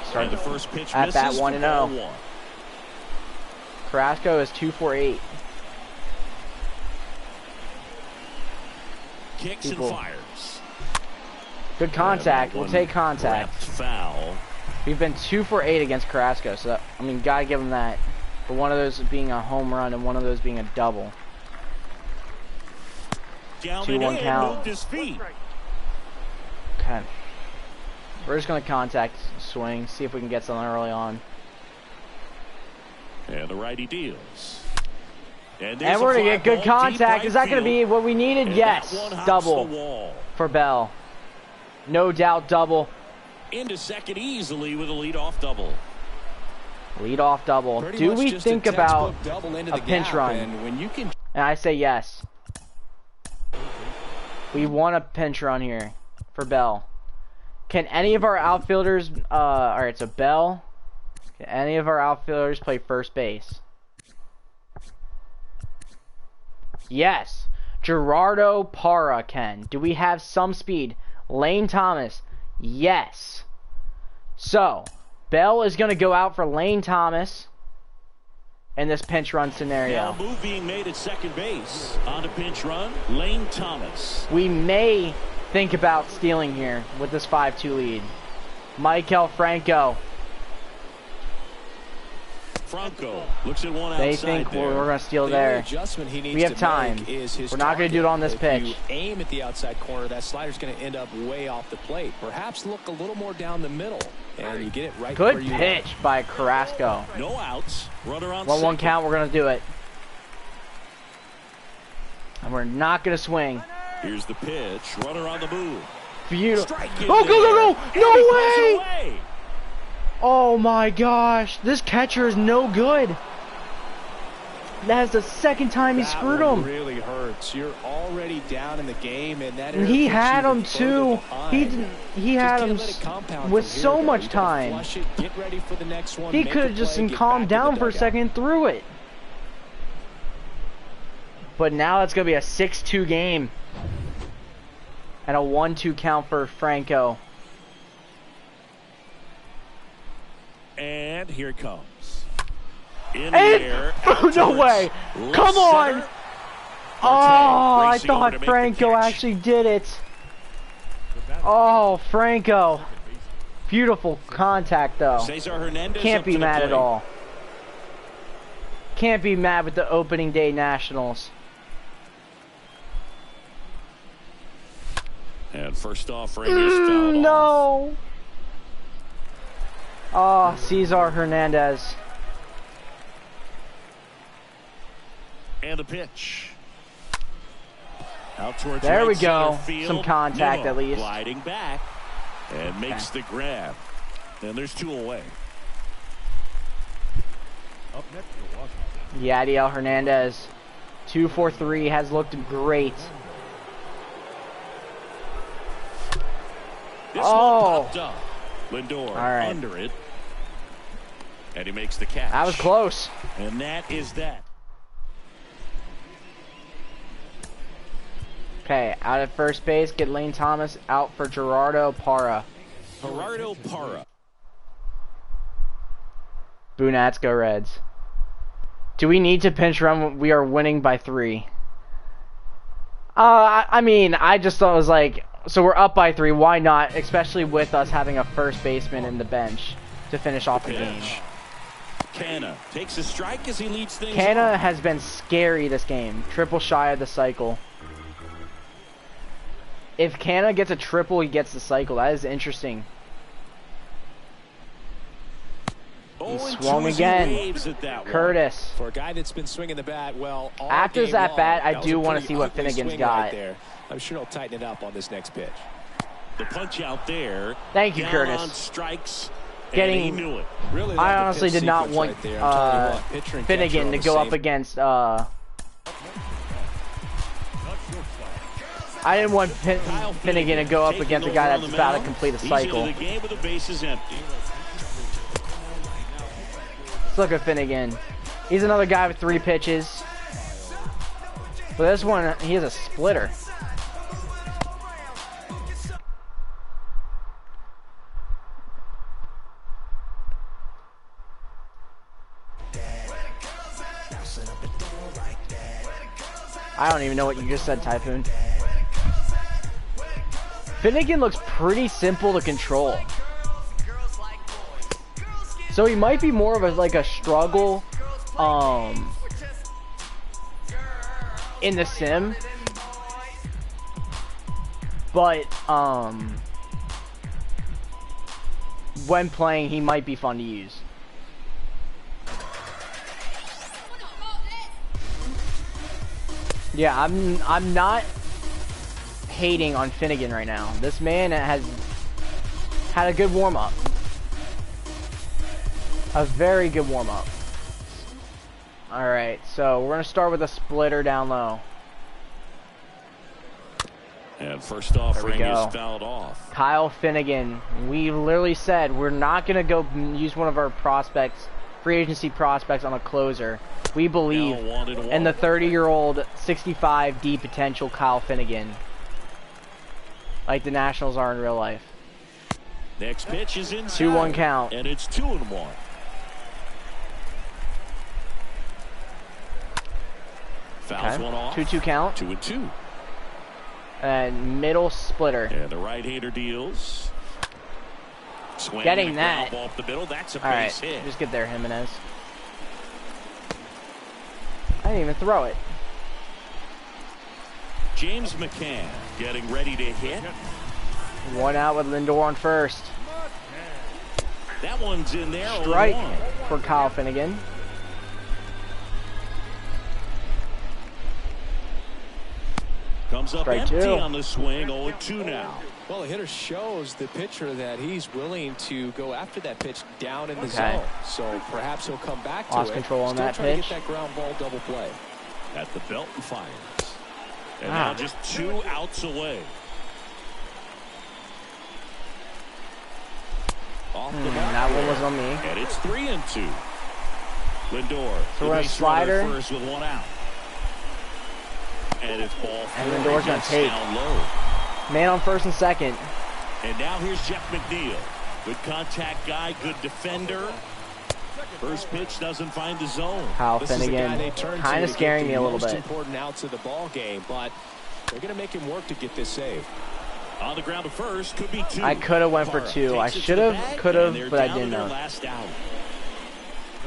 Start And the first pitch at misses bat for 1-0. ball one. Carrasco is 2 for 8. Kicks People. and fires. Good contact. We'll take contact. Wrapped foul. We've been 2 for 8 against Carrasco, so that, I mean, gotta give him that. For one of those being a home run and one of those being a double. Down 2-1 and in, count. moved his feet. Okay. We're just going to contact swing, see if we can get something early on. And the righty deals. And we're going to get good contact. Is that going to be what we needed? And yes. Double for Bell. No doubt double. Into second easily with a leadoff double. Leadoff double. Pretty Do much we just a think about textbook double into a the pinch gap, run? and when you can... And I say yes. We want a pinch run here for Bell. Can any of our outfielders... Alright, so Bell. Can any of our outfielders play first base? Yes. Gerardo Parra can. Do we have some speed? Lane Thomas. Yes. So, Bell is going to go out for Lane Thomas in this pinch run scenario. Now a move being made at second base. On a pinch run, Lane Thomas. We may think about stealing here with this 5-2 lead. Michael Franco. Franco looks at one outside. They think there. we're going to steal The there. adjustment he needs We have to time. make is his We're not going to do it on this target. pitch. If you aim at the outside corner, that slider's going to end up way off the plate. Perhaps look a little more down the middle, and you get it right Good where you pitch by Carrasco. No outs. Runner on 1-1 second. count. We're going to do it. And we're not going to swing. Here's the pitch. Runner on the move. Beautiful. Strike in Oh, there. go! And he No pulls way! it away. Oh my gosh. This catcher is no good. That's the second time he That screwed one him. really hurts. You're already down in the game, and that And he puts had you him further too. behind. He had Just him can't let it compound with from so here, though. much You gotta time. flush it, get ready for the next one, He make could a have just play, get calmed back to the down for a dugout. second and threw it. But now it's going to be a 6-2 game. And a 1-2 count for Franco. And here it comes. In the And air. no way. Left Come on. center. Oh, I racing over thought to make the Franco catch. actually did it. Oh, Franco. Beautiful contact, though. Cesar Hernandez Can't up be to the mad at plate. all. Can't be mad with the opening day Nationals. And first off, Rangers fouled off. No. Oh, Cesar Hernandez. And the pitch. Out towards There right we go. center field. Some contact Nimmo at least. gliding back and makes the grab. And there's two away. Up next for Washington. Yadiel Hernandez. 2-for-3 has looked great. This Oh. one popped up. Lindor All right. under it. And he makes the catch. That was close. And that is that. Okay, out at first base, get Lane Thomas out for Gerardo Parra. Gerardo Parra. Boo Nats, go Reds. Do we need to pinch run when we are winning by 3? I mean, I just thought it was like, so we're up by 3, why not? Especially with us having a first baseman in the bench to finish off the game. Canna takes a strike as he leads things Canna off. has been scary this game. Triple shy of the cycle. If Canna gets a triple, he gets the cycle. That is interesting. He swung again. Curtis. For a guy that's been swinging the bat, well, all After game that long, bat, I that was do a want to pretty see what ugly Finnegan's swing got. right there. I'm sure he'll tighten it up on this next pitch. The punch out there. Thank you, Down Curtis. on strikes. Getting- And he knew it. Really I love the honestly pitch did not sequence want right there. I'm telling you what, pitcher and catcher Finnegan on to the go same up against. Not shortstop. I didn't want Kyle Finnegan to go up taking against a over guy on that's the about to mound. complete a He's cycle. into the game with the bases empty. Let's look at Finnegan. He's another guy with 3 pitches. But this one, he has a splitter. I don't even know what you just said, Typhoon. Finnegan looks pretty simple to control. So he might be more of a like a struggle in the sim. But when playing, he might be fun to use. Yeah, I'm not hating on Finnegan right now. This man has had a good warm-up. A very good warm-up. Alright, so we're going to start with a splitter down low. And first offering is fouled off. Kyle Finnegan. We literally said we're not going to go use one of our prospects, free agency prospects, on a closer. We believe in the 30-year-old, 65 D potential Kyle Finnegan. Like the Nationals are in real life. Next pitch is inside. 2-1 count. And it's 2-1. Fouls one off. 2-2 count. 2-2. And middle splitter. And the right-hander deals. Swing Getting that. Off the middle. That's a All right, base hit. just get there, Jimenez. I didn't even throw it. James McCann getting ready to hit. One out with Lindor on first. That one's in there. Strike for Kyle Finnegan. Comes up Strike empty two. on the swing. 0-2 now. Well, the hitter shows the pitcher that he's willing to go after that pitch down in the zone. So perhaps he'll come back to Lost it. control on Still that trying pitch. to get that ground ball double play. At the belt and fires. And now just 2 outs away. Off the mark. That one was on me. And it's 3-2. Lindor. So we're a slider. First with 1 out. And it's ball 4. And Lindor's gonna take. Down low. Man on first and second. And now here's Jeff McNeil. Good contact guy, good defender. First pitch doesn't find the zone. Kyle This is a guy Finnegan they turn kind to of get scaring the me a little most bit. important outs of the ball game, but they're going to make him work to get this save. On the ground to first, could be 2. I could have went for 2. I should have, could have, but I didn't know. Last out.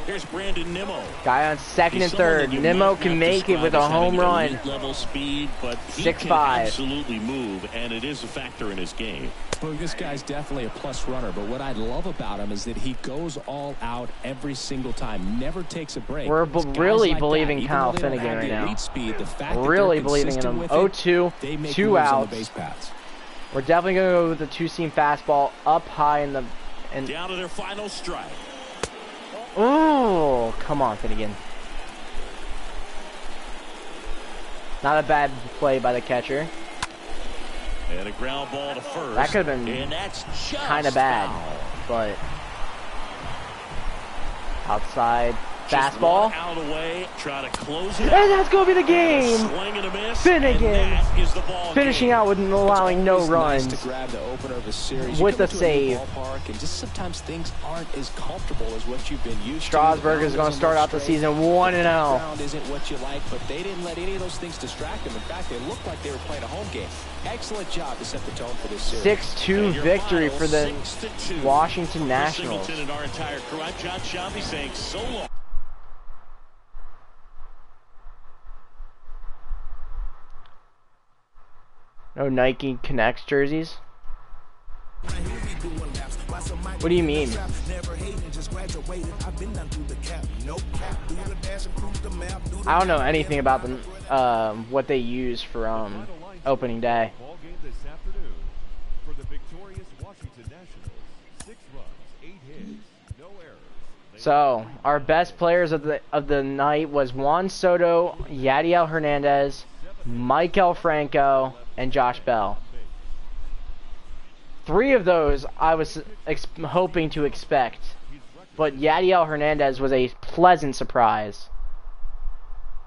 Here's Brandon Nimmo. Guy on second and third. Nimmo can make it with a home run. Level speed, but he 6'5". can absolutely move, and it is a factor in his game. Well, this guy's definitely a plus runner, but what I love about him is that he goes all out every single time, never takes a break. We're really like believing that, Kyle even though they don't Finnegan have right the now. elite speed, the fact that Really they're believing in consistent him. with it, 0-2, they make 2 moves on outs. the base paths. We're definitely going to go with the 2-seam fastball up high in the... Down to their final strike. Oh, come on, Finnegan. Not a bad play by the catcher. And a ground ball to first. That could have been kind of bad, but outside fastball. Out away, try to close it. And that's going to be the game. Swing and a miss. Finnegan And that is the ball finishing game. out with allowing no It's runs. nice to grab the opener of a series. With You a come into save. new ballpark and just sometimes things aren't as comfortable as what you've been used Strasburg to. is going to start out the season 1-0. Ground isn't what you like, but they didn't let any of those things distract them. In fact, they looked like they were playing a home game. Excellent job to set the tone for this series. 6-2 victory for the 6-2. Washington For Nationals. Singleton and our entire crew. I'm John Shelby saying so long. No Nike Connects jerseys? What do you mean? I don't know anything about the what they use for opening day. Ball game this afternoon for the victorious Washington Nationals. 6 runs, 8 hits, no errors. So our best players of the night was Juan Soto, Yadiel Hernandez, Michael Franco, and Josh Bell. 3 of those I was hoping to expect, but Yadiel Hernandez was a pleasant surprise.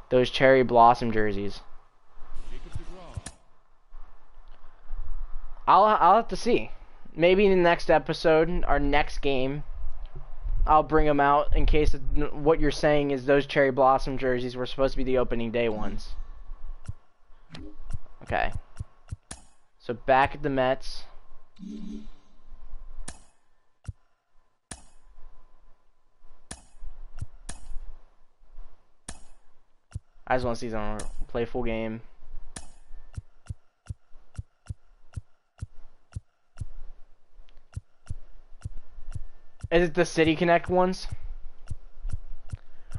Those cherry blossom jerseys. I'll have to see. Maybe in the next episode, our next game, I'll bring them out in case what you're saying is those cherry blossom jerseys were supposed to be the opening day ones. Okay. So back at the Mets. I just want to see someone play full game. Is it the City Connect ones?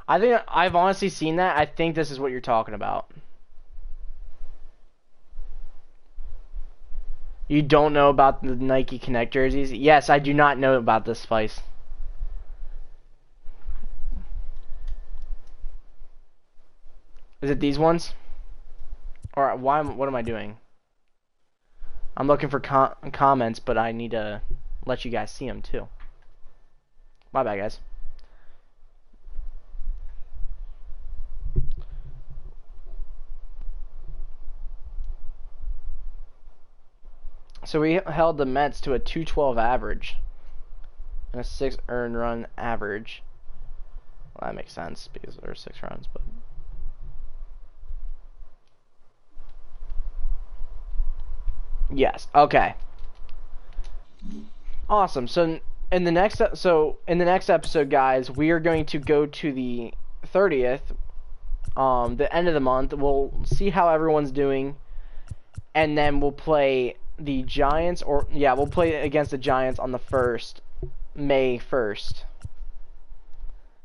I think I've honestly seen that. I think this is what you're talking about. You don't know about the Nike Connect jerseys? Yes, I do not know about this, Spice. Is it these ones? Or what am I doing? I'm looking for comments, but I need to let you guys see them too. My bad, guys. So we held the Mets to a 212 average and a 6 earned run average. Well, that makes sense because there are 6 runs, but yes, okay. Awesome. So in the next episode, guys, we are going to go to the 30th, the end of the month. We'll see how everyone's doing, and then we'll play the Giants, we'll play against the Giants on the 1st, May 1st,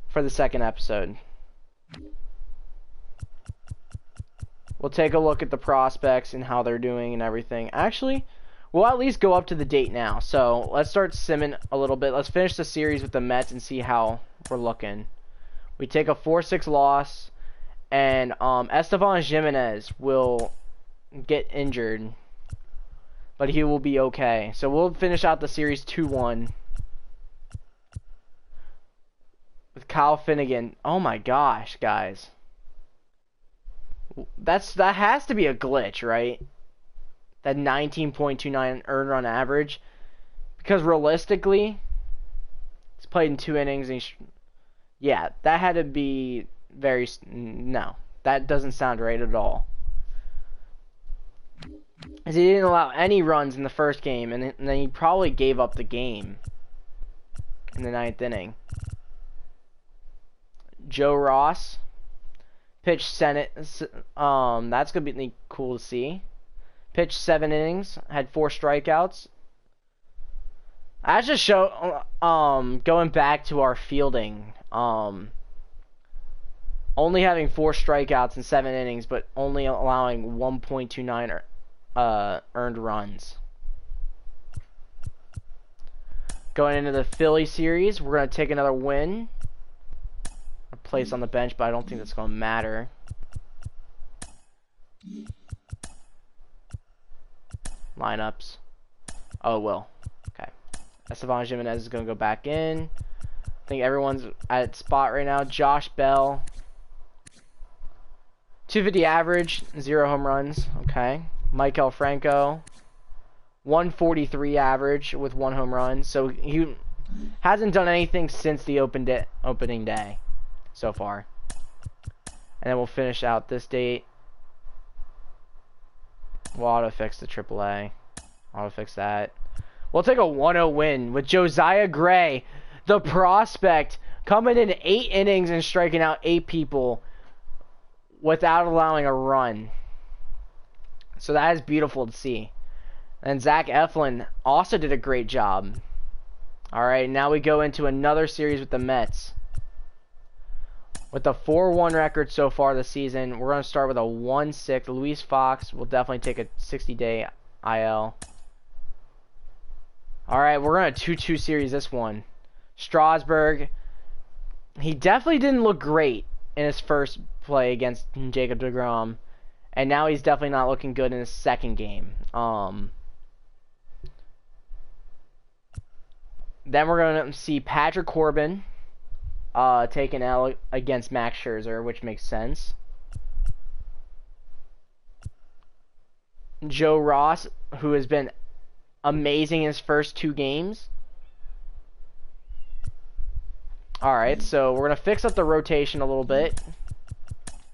for the second episode. We'll take a look at the prospects and how they're doing and everything. Actually, we'll at least go up to the date now. So let's start simming a little bit. Let's finish the series with the Mets and see how we're looking. We take a 4-6 loss, and Estevan Jimenez will get injured, but he will be okay. So we'll finish out the series 2-1 with Kyle Finnegan. Oh my gosh, guys. That has to be a glitch, right? That 19.29 earned run average. Because realistically, he's played in 2 innings. And yeah, that had to be very... No, that doesn't sound right at all. Because he didn't allow any runs in the first game, and then he probably gave up the game in the 9th inning. Joe Ross pitched Senate. That's gonna be cool to see. Pitched 7 innings, had 4 strikeouts. I just show going back to our fielding. Only having 4 strikeouts in 7 innings, but only allowing 1.29 earned runs. Going into the Philly series, we're going to take another win. A place on the bench, but I don't think that's going to matter. Lineups. Oh, it will. Okay. Estevan Jimenez is going to go back in. I think everyone's at its spot right now. Josh Bell. 250 average, 0 home runs. Okay. Michael Franco, 143 average with 1 home run. So he hasn't done anything since the opening day so far. And then we'll finish out this date. We'll auto-fix the AAA. Auto-fix that. We'll take a 1-0 win with Josiah Gray, the prospect, coming in 8 innings and striking out 8 people without allowing a run. So that is beautiful to see. And Zach Eflin also did a great job. Alright, now we go into another series with the Mets. With a 4-1 record so far this season, we're going to start with a 1-6. Luis Fox will definitely take a 60-day IL. Alright, we're going to 2-2 series this one. Strasburg, he definitely didn't look great in his first play against Jacob deGrom. And now he's definitely not looking good in his second game. Then we're going to see Patrick Corbin take an L against Max Scherzer, which makes sense. Joe Ross, who has been amazing in his first 2 games. Alright, so we're going to fix up the rotation a little bit.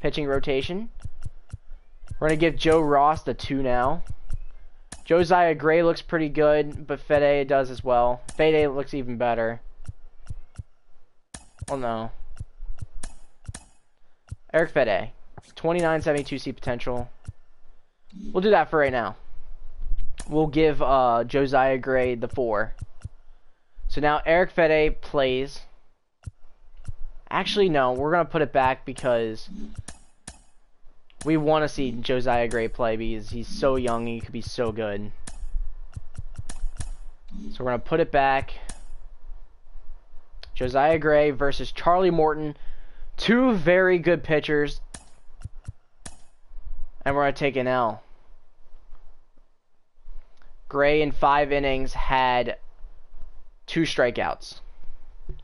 Pitching rotation. We're going to give Joe Ross the 2 now. Josiah Gray looks pretty good, but Fede does as well. Fede looks even better. Oh no. Eric Fede. 29.72 potential. We'll do that for right now. We'll give Josiah Gray the 4. So now Eric Fede plays. Actually, no. We're going to put it back because we want to see Josiah Gray play because he's so young and he could be so good. So we're going to put it back. Josiah Gray versus Charlie Morton. Two very good pitchers. And we're going to take an L. Gray in 5 innings had 2 strikeouts.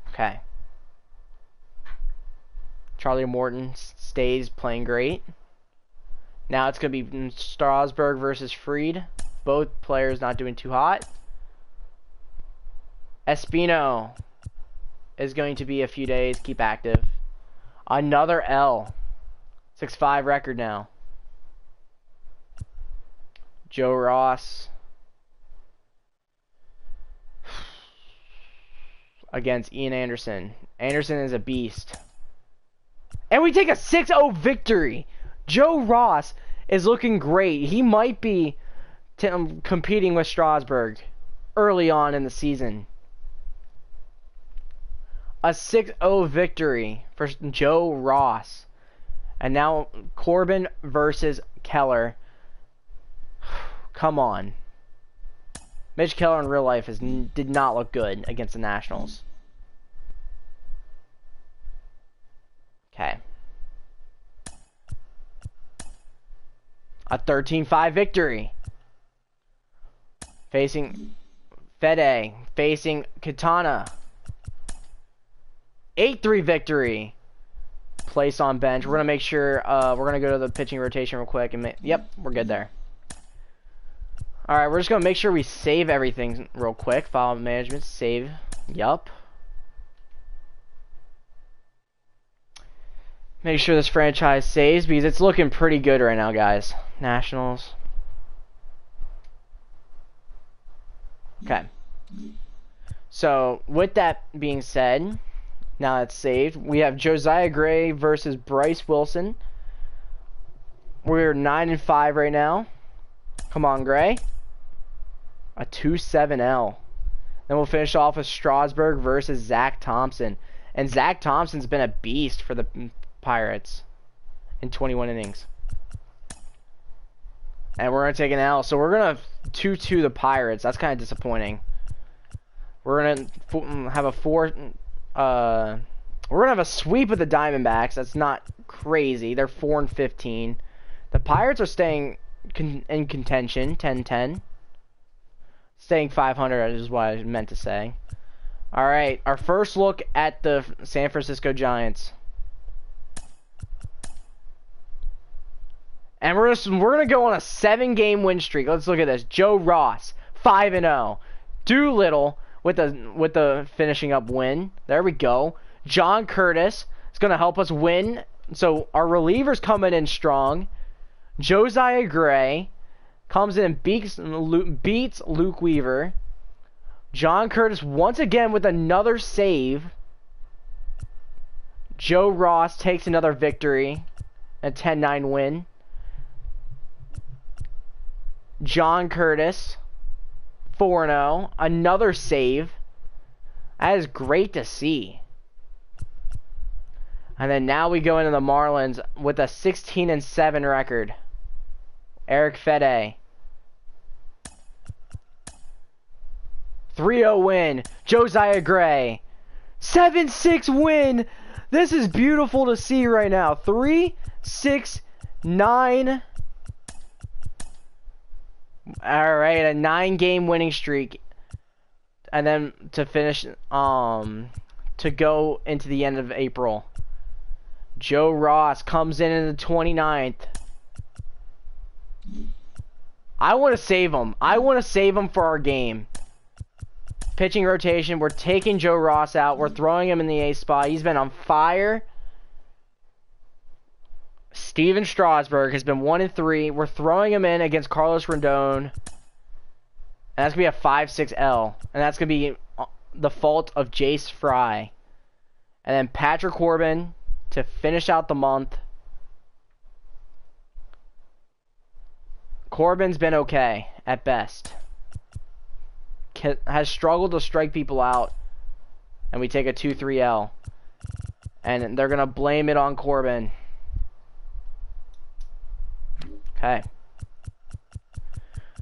Okay. Charlie Morton stays playing great. Now it's going to be Strasburg versus Fried. Both players not doing too hot. Espino is going to be a few days. Keep active. Another L. 6-5 record now. Joe Ross against Ian Anderson. Anderson is a beast. And we take a 6-0 victory. Joe Ross is looking great. He might be competing with Strasburg early on in the season. A 6-0 victory for Joe Ross. And now Corbin versus Keller. Come on. Mitch Keller in real life did not look good against the Nationals. Okay. A 13-5 victory. Facing Fede. Facing Katana. 8-3 victory. Place on bench. We're going to make sure, we're going to go to the pitching rotation real quick. And yep, we're good there. Alright, we're just going to make sure we save everything real quick. File management, save. Yup. Make sure this franchise saves because it's looking pretty good right now, guys. Nationals. Okay. So, with that being said, now that's saved, we have Josiah Gray versus Bryce Wilson. We're 9-5 right now. Come on, Gray. A 2-7L. Then we'll finish off with Strasburg versus Zach Thompson. And Zach Thompson's been a beast for the Pirates in 21 innings. And we're going to take an L. So we're going to 2-2 the Pirates. That's kind of disappointing. We're going to have a we're going to have a sweep of the Diamondbacks. That's not crazy. They're 4-15. The Pirates are staying in contention, 10-10. Staying 500 is what I meant to say. Alright, our first look at the San Francisco Giants. And we're gonna go on a 7-game win streak. Let's look at this. Joe Ross, 5-0. Doolittle with the finishing up win. There we go. John Curtis is gonna help us win. So our relievers coming in strong. Josiah Gray comes in and beats Luke Weaver. John Curtis once again with another save. Joe Ross takes another victory. A 10-9 win. John Curtis, 4-0. Another save. That is great to see. And then now we go into the Marlins with a 16-7 record. Eric Fede. 3-0 win. Josiah Gray. 7-6 win. This is beautiful to see right now. 3-6-9. Alright, a 9-game winning streak. And then to finish, to go into the end of April. Joe Ross comes in the 29th. I want to save him. I want to save him for our game. Pitching rotation. We're taking Joe Ross out. We're throwing him in the A spot. He's been on fire. Steven Strasburg has been 1-3. We're throwing him in against Carlos Rendon. And that's going to be a 5-6L. And that's going to be the fault of Jace Fry. And then Patrick Corbin to finish out the month. Corbin's been okay at best. Has struggled to strike people out. and we take a 2-3 L. And they're going to blame it on Corbin. Okay.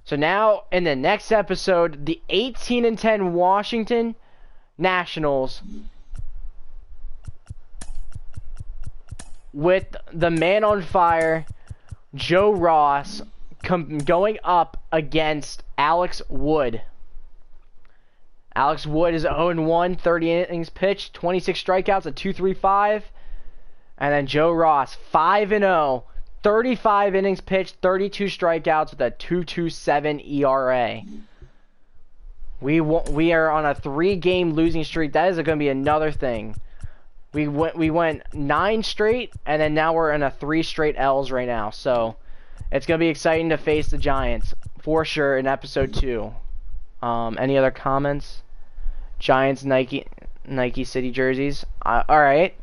So now, in the next episode, the 18-10 Washington Nationals with the man on fire, Joe Ross, going up against Alex Wood. Alex Wood is 0-1, 30 innings pitched, 26 strikeouts, a 2.35. And then Joe Ross, 5-0, 35 innings pitched, 32 strikeouts with a 2.27 ERA. We are on a 3-game losing streak. That is going to be another thing. We went 9 straight, and then now we're in a 3 straight L's right now. So it's going to be exciting to face the Giants for sure in episode 2. Any other comments? Giants Nike City jerseys. All right.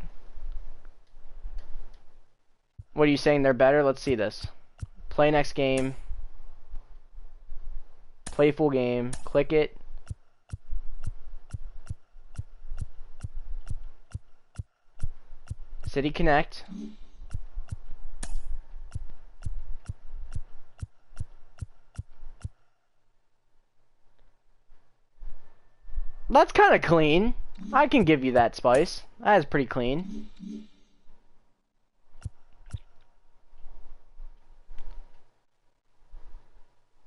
What are you saying? They're better? Let's see this. Play next game. Play full game. Click it. City Connect. That's kind of clean. I can give you that, Spice. That is pretty clean.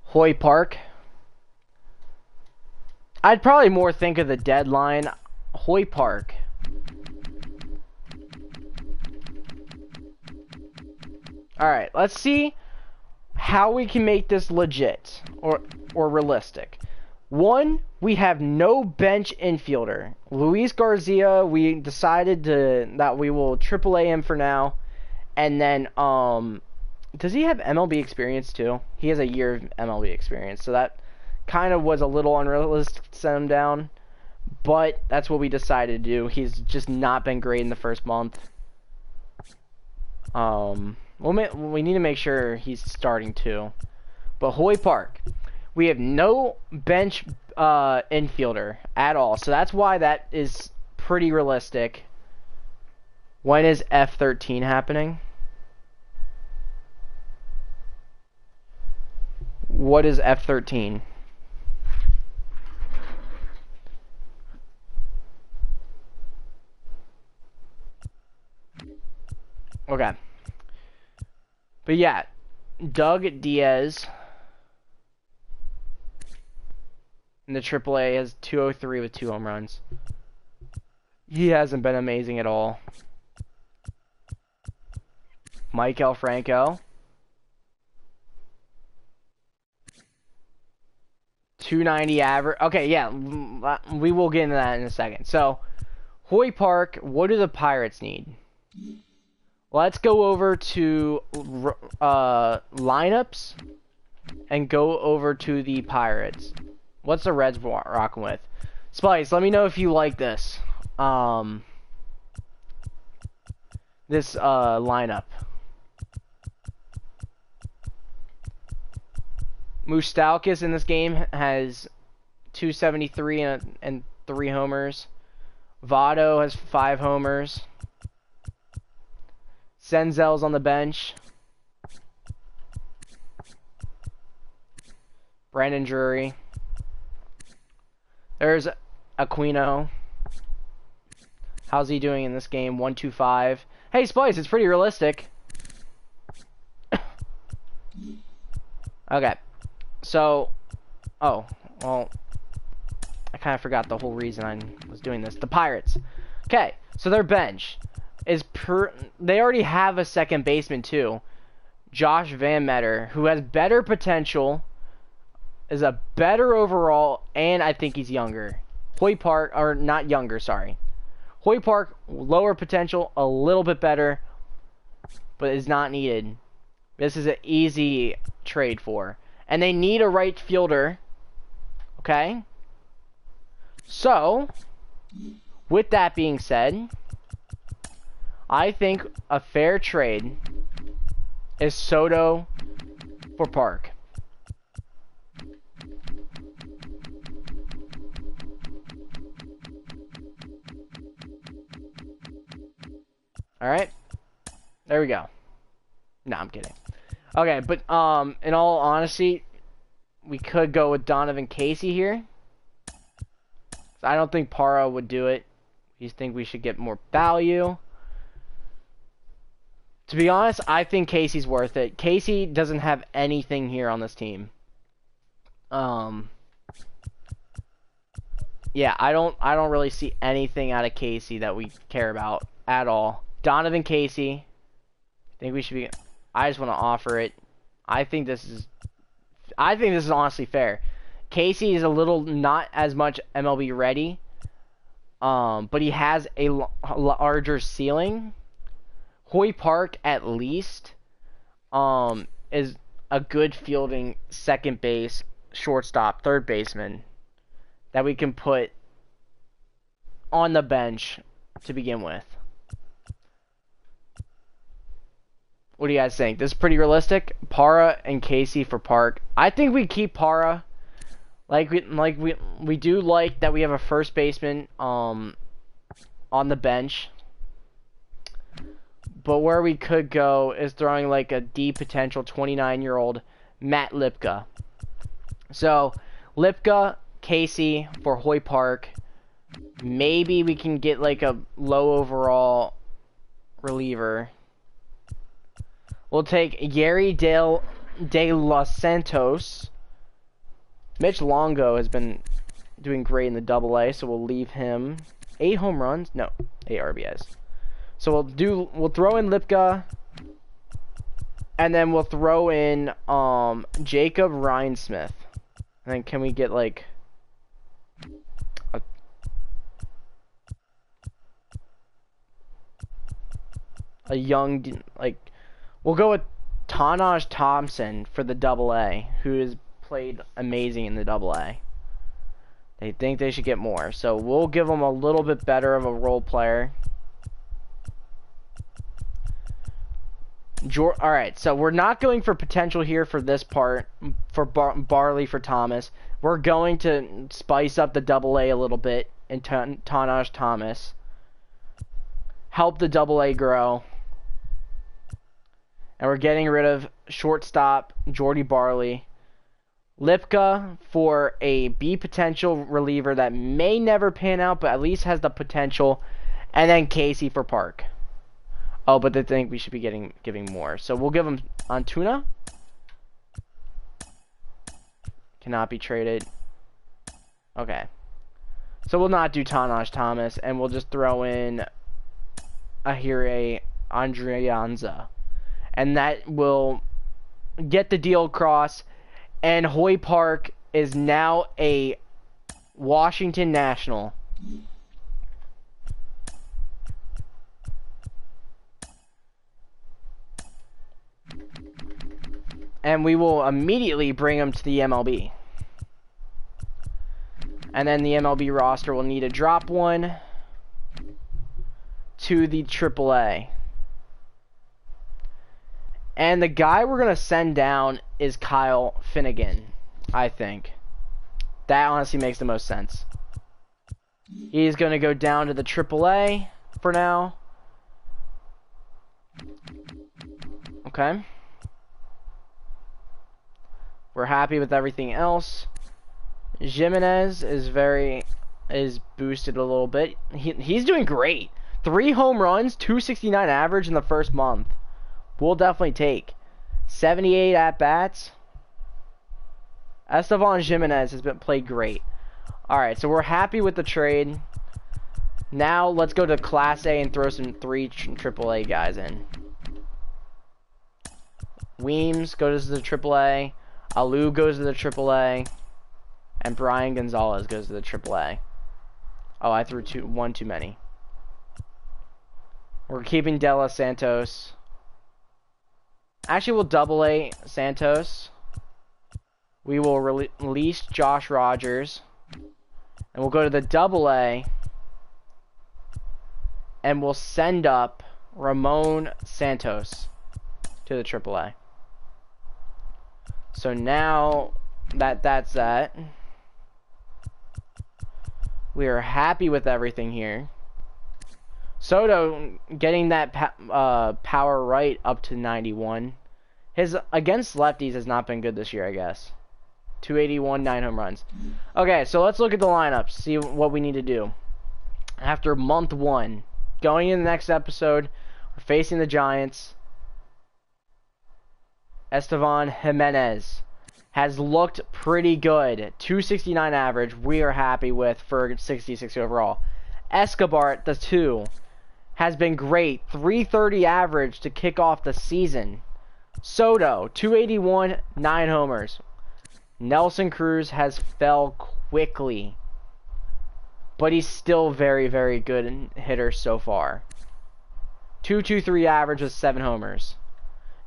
Hoy Park. I'd probably more think of the deadline. Hoy Park. Alright, let's see how we can make this legit or realistic. One, we have no bench infielder. Luis Garcia, we decided that we will AAA him for now. And then, does he have MLB experience too? He has a year of MLB experience, so that kind of was a little unrealistic to send him down. But that's what we decided to do. He's just not been great in the first month. We need to make sure he's starting too. But Hoy Park, we have no bench infielder at all, so that's why that is pretty realistic. When is F13 happening? What is F13? Okay. But yeah, Doug Diaz in the AAA has 203 with 2 home runs. He hasn't been amazing at all. Michael Franco. 290 average. Okay, yeah, we will get into that in a second. So, Hoy Park, what do the Pirates need? Let's go over to lineups and go over to the Pirates. What's the Reds rocking with? Spice, let me know if you like this. This lineup. Moustakis in this game has 273 and 3 homers. Votto has 5 homers. Senzel's on the bench. Brandon Drury. There's Aquino. How's he doing in this game? 125. Hey, Spice, it's pretty realistic. Okay. So, oh, well, I kind of forgot the whole reason I was doing this. The Pirates. Okay, so their bench is they already have a second baseman too. Josh Van Meter, who has better potential, is a better overall, and I think he's younger. Hoy Park, or not younger, sorry. Hoy Park, lower potential, a little bit better, but is not needed. This is an easy trade for. And they need a right fielder. Okay? So, with that being said, I think a fair trade is Soto for Park. All right. There we go. No, I'm kidding. Okay, but in all honesty, we could go with Donovan Casey here. I don't think Parra would do it. You think we should get more value. To be honest, I think Casey's worth it. Casey doesn't have anything here on this team. Yeah, I don't really see anything out of Casey that we care about at all. Donovan Casey, I think we should be. I just want to offer it. I think this is honestly fair. Casey is a little not as much MLB ready, but he has a larger ceiling. Hoy Park at least is a good fielding second base, shortstop, third baseman that we can put on the bench to begin with. What do you guys think? This is pretty realistic. Parra and Casey for Park. I think we keep Parra. We do like that we have a first baseman on the bench. But where we could go is throwing like a D potential 29-year-old Matt Lipka. So Lipka, Casey for Hoy Park. Maybe we can get like a low overall reliever. We'll take Yeri de los Santos. Mitch Longo has been doing great in the Double-A, so we'll leave him. 8 home runs? No, 8 RBIs. So we'll throw in Lipka, and then we'll throw in Jacob Rhinesmith. And then can we get like a young, like, we'll go with Tanaj Thompson for the Double-A, who has played amazing in the Double-A. They think they should get more, so we'll give them a little bit better of a role player. Alright, so we're not going for potential here for this part, for Barley for Thomas. We're going to spice up the Double-A a little bit in Tanaj Thomas. Help the Double-A grow. And we're getting rid of shortstop Jordy Barley. Lipka for a B potential reliever that may never pan out, but at least has the potential. And then Casey for Park. Oh, but they think we should be giving more. So we'll give him Antuna. Cannot be traded. Okay. So we'll not do Tanaj Thomas, and we'll just throw in Ahire Andrianza. And that will get the deal across. And Hoy Park is now a Washington National. And we will immediately bring him to the MLB. And then the MLB roster will need to drop one to the AAA. And the guy we're going to send down is Kyle Finnegan, I think. That honestly makes the most sense. He's going to go down to the AAA for now. Okay. We're happy with everything else. Jimenez is boosted a little bit. He's doing great. 3 home runs, 269 average in the first month. We'll definitely take 78 at-bats. Estevan Jimenez has played great. Alright, so we're happy with the trade. Now let's go to Class A and throw some 3 AAA guys in. Weems goes to the AAA. Alou goes to the AAA. And Brian Gonzalez goes to the AAA. Oh, I threw one too many. We're keeping De Los Santos. Actually, we'll double-A Santos. We will release Josh Rogers. And we'll go to the Double-A. And we'll send up Ramon Santos to the AAA. So now that's that. We are happy with everything here. Soto getting that power right up to 91. His against lefties has not been good this year, I guess. 281, 9 home runs. Okay, so let's look at the lineup, see what we need to do. After month 1, going in the next episode, we're facing the Giants. Estevan Jimenez has looked pretty good. 269 average, we are happy with for 66 overall. Escobar, the 2, has been great. 330 average to kick off the season. Soto, 281, 9 homers. Nelson Cruz has fell quickly, but he's still very, very good hitter so far. 223 average with 7 homers.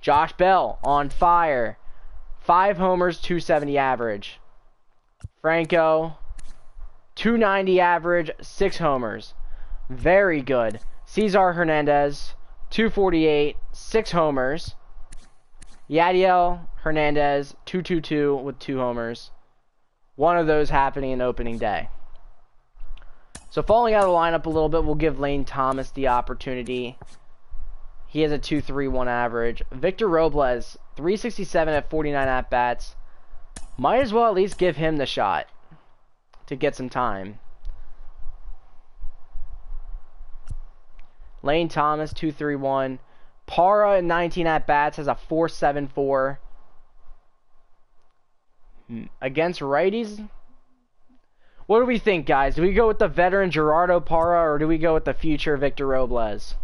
Josh Bell on fire. 5 homers, 270 average. Franco, 290 average, 6 homers. Very good. Cesar Hernandez, 248, 6 homers. Yadiel Hernandez, 222 with 2 homers. One of those happening in opening day. So falling out of the lineup a little bit, we'll give Lane Thomas the opportunity. He has a 2.31 average. Victor Robles, 367 at 49 at-bats. Might as well at least give him the shot to get some time. Lane Thomas, 2.31. Parra in 19 at-bats has a 4.74. Against righties? What do we think, guys? Do we go with the veteran Gerardo Parra or do we go with the future Victor Robles?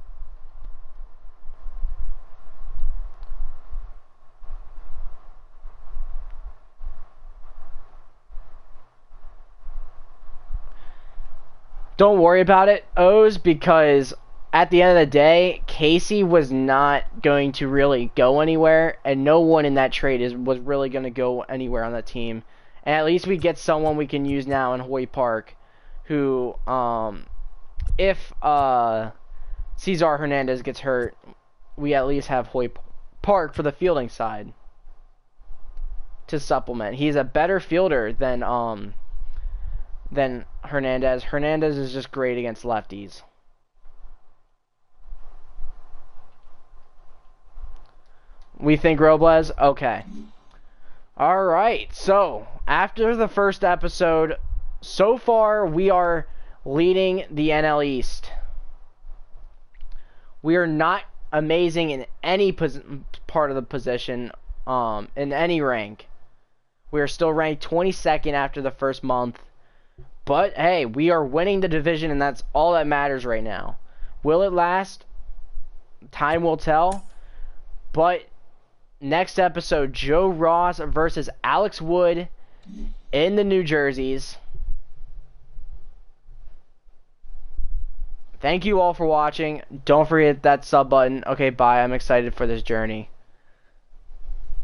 Don't worry about it, O's, because at the end of the day, Casey was not going to really go anywhere, and no one in that trade was really going to go anywhere on that team. And at least we get someone we can use now in Hoy Park, who, if Cesar Hernandez gets hurt, we at least have Hoy Park for the fielding side to supplement. He's a better fielder than Hernandez. Hernandez is just great against lefties. We think Robles? Okay. Alright, so after the first episode, so far we are leading the NL East. We are not amazing in any part of the position, in any rank. We are still ranked 22nd after the first month. But, hey, we are winning the division, and that's all that matters right now. Will it last? Time will tell. But next episode, Joe Ross versus Alex Wood in the New Jerseys. Thank you all for watching. Don't forget that sub button. Okay, bye. I'm excited for this journey.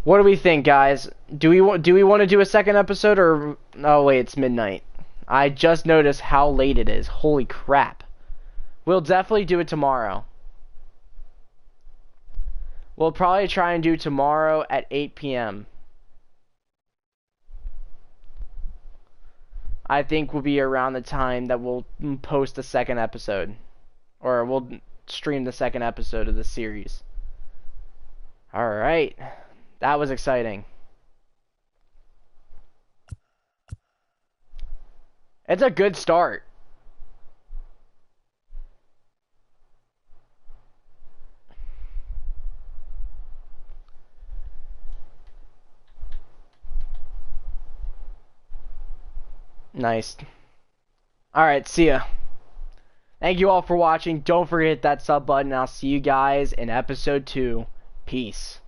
What do we think, guys? Do we want to do a second episode, or... Oh, wait, it's midnight. I just noticed how late it is. Holy crap. We'll definitely do it tomorrow. We'll probably try and do tomorrow at 8 p.m. I think will be around the time that we'll post the second episode. Or we'll stream the second episode of the series. Alright. That was exciting. It's a good start. Nice. Alright, see ya. Thank you all for watching. Don't forget that sub button. I'll see you guys in episode 2. Peace.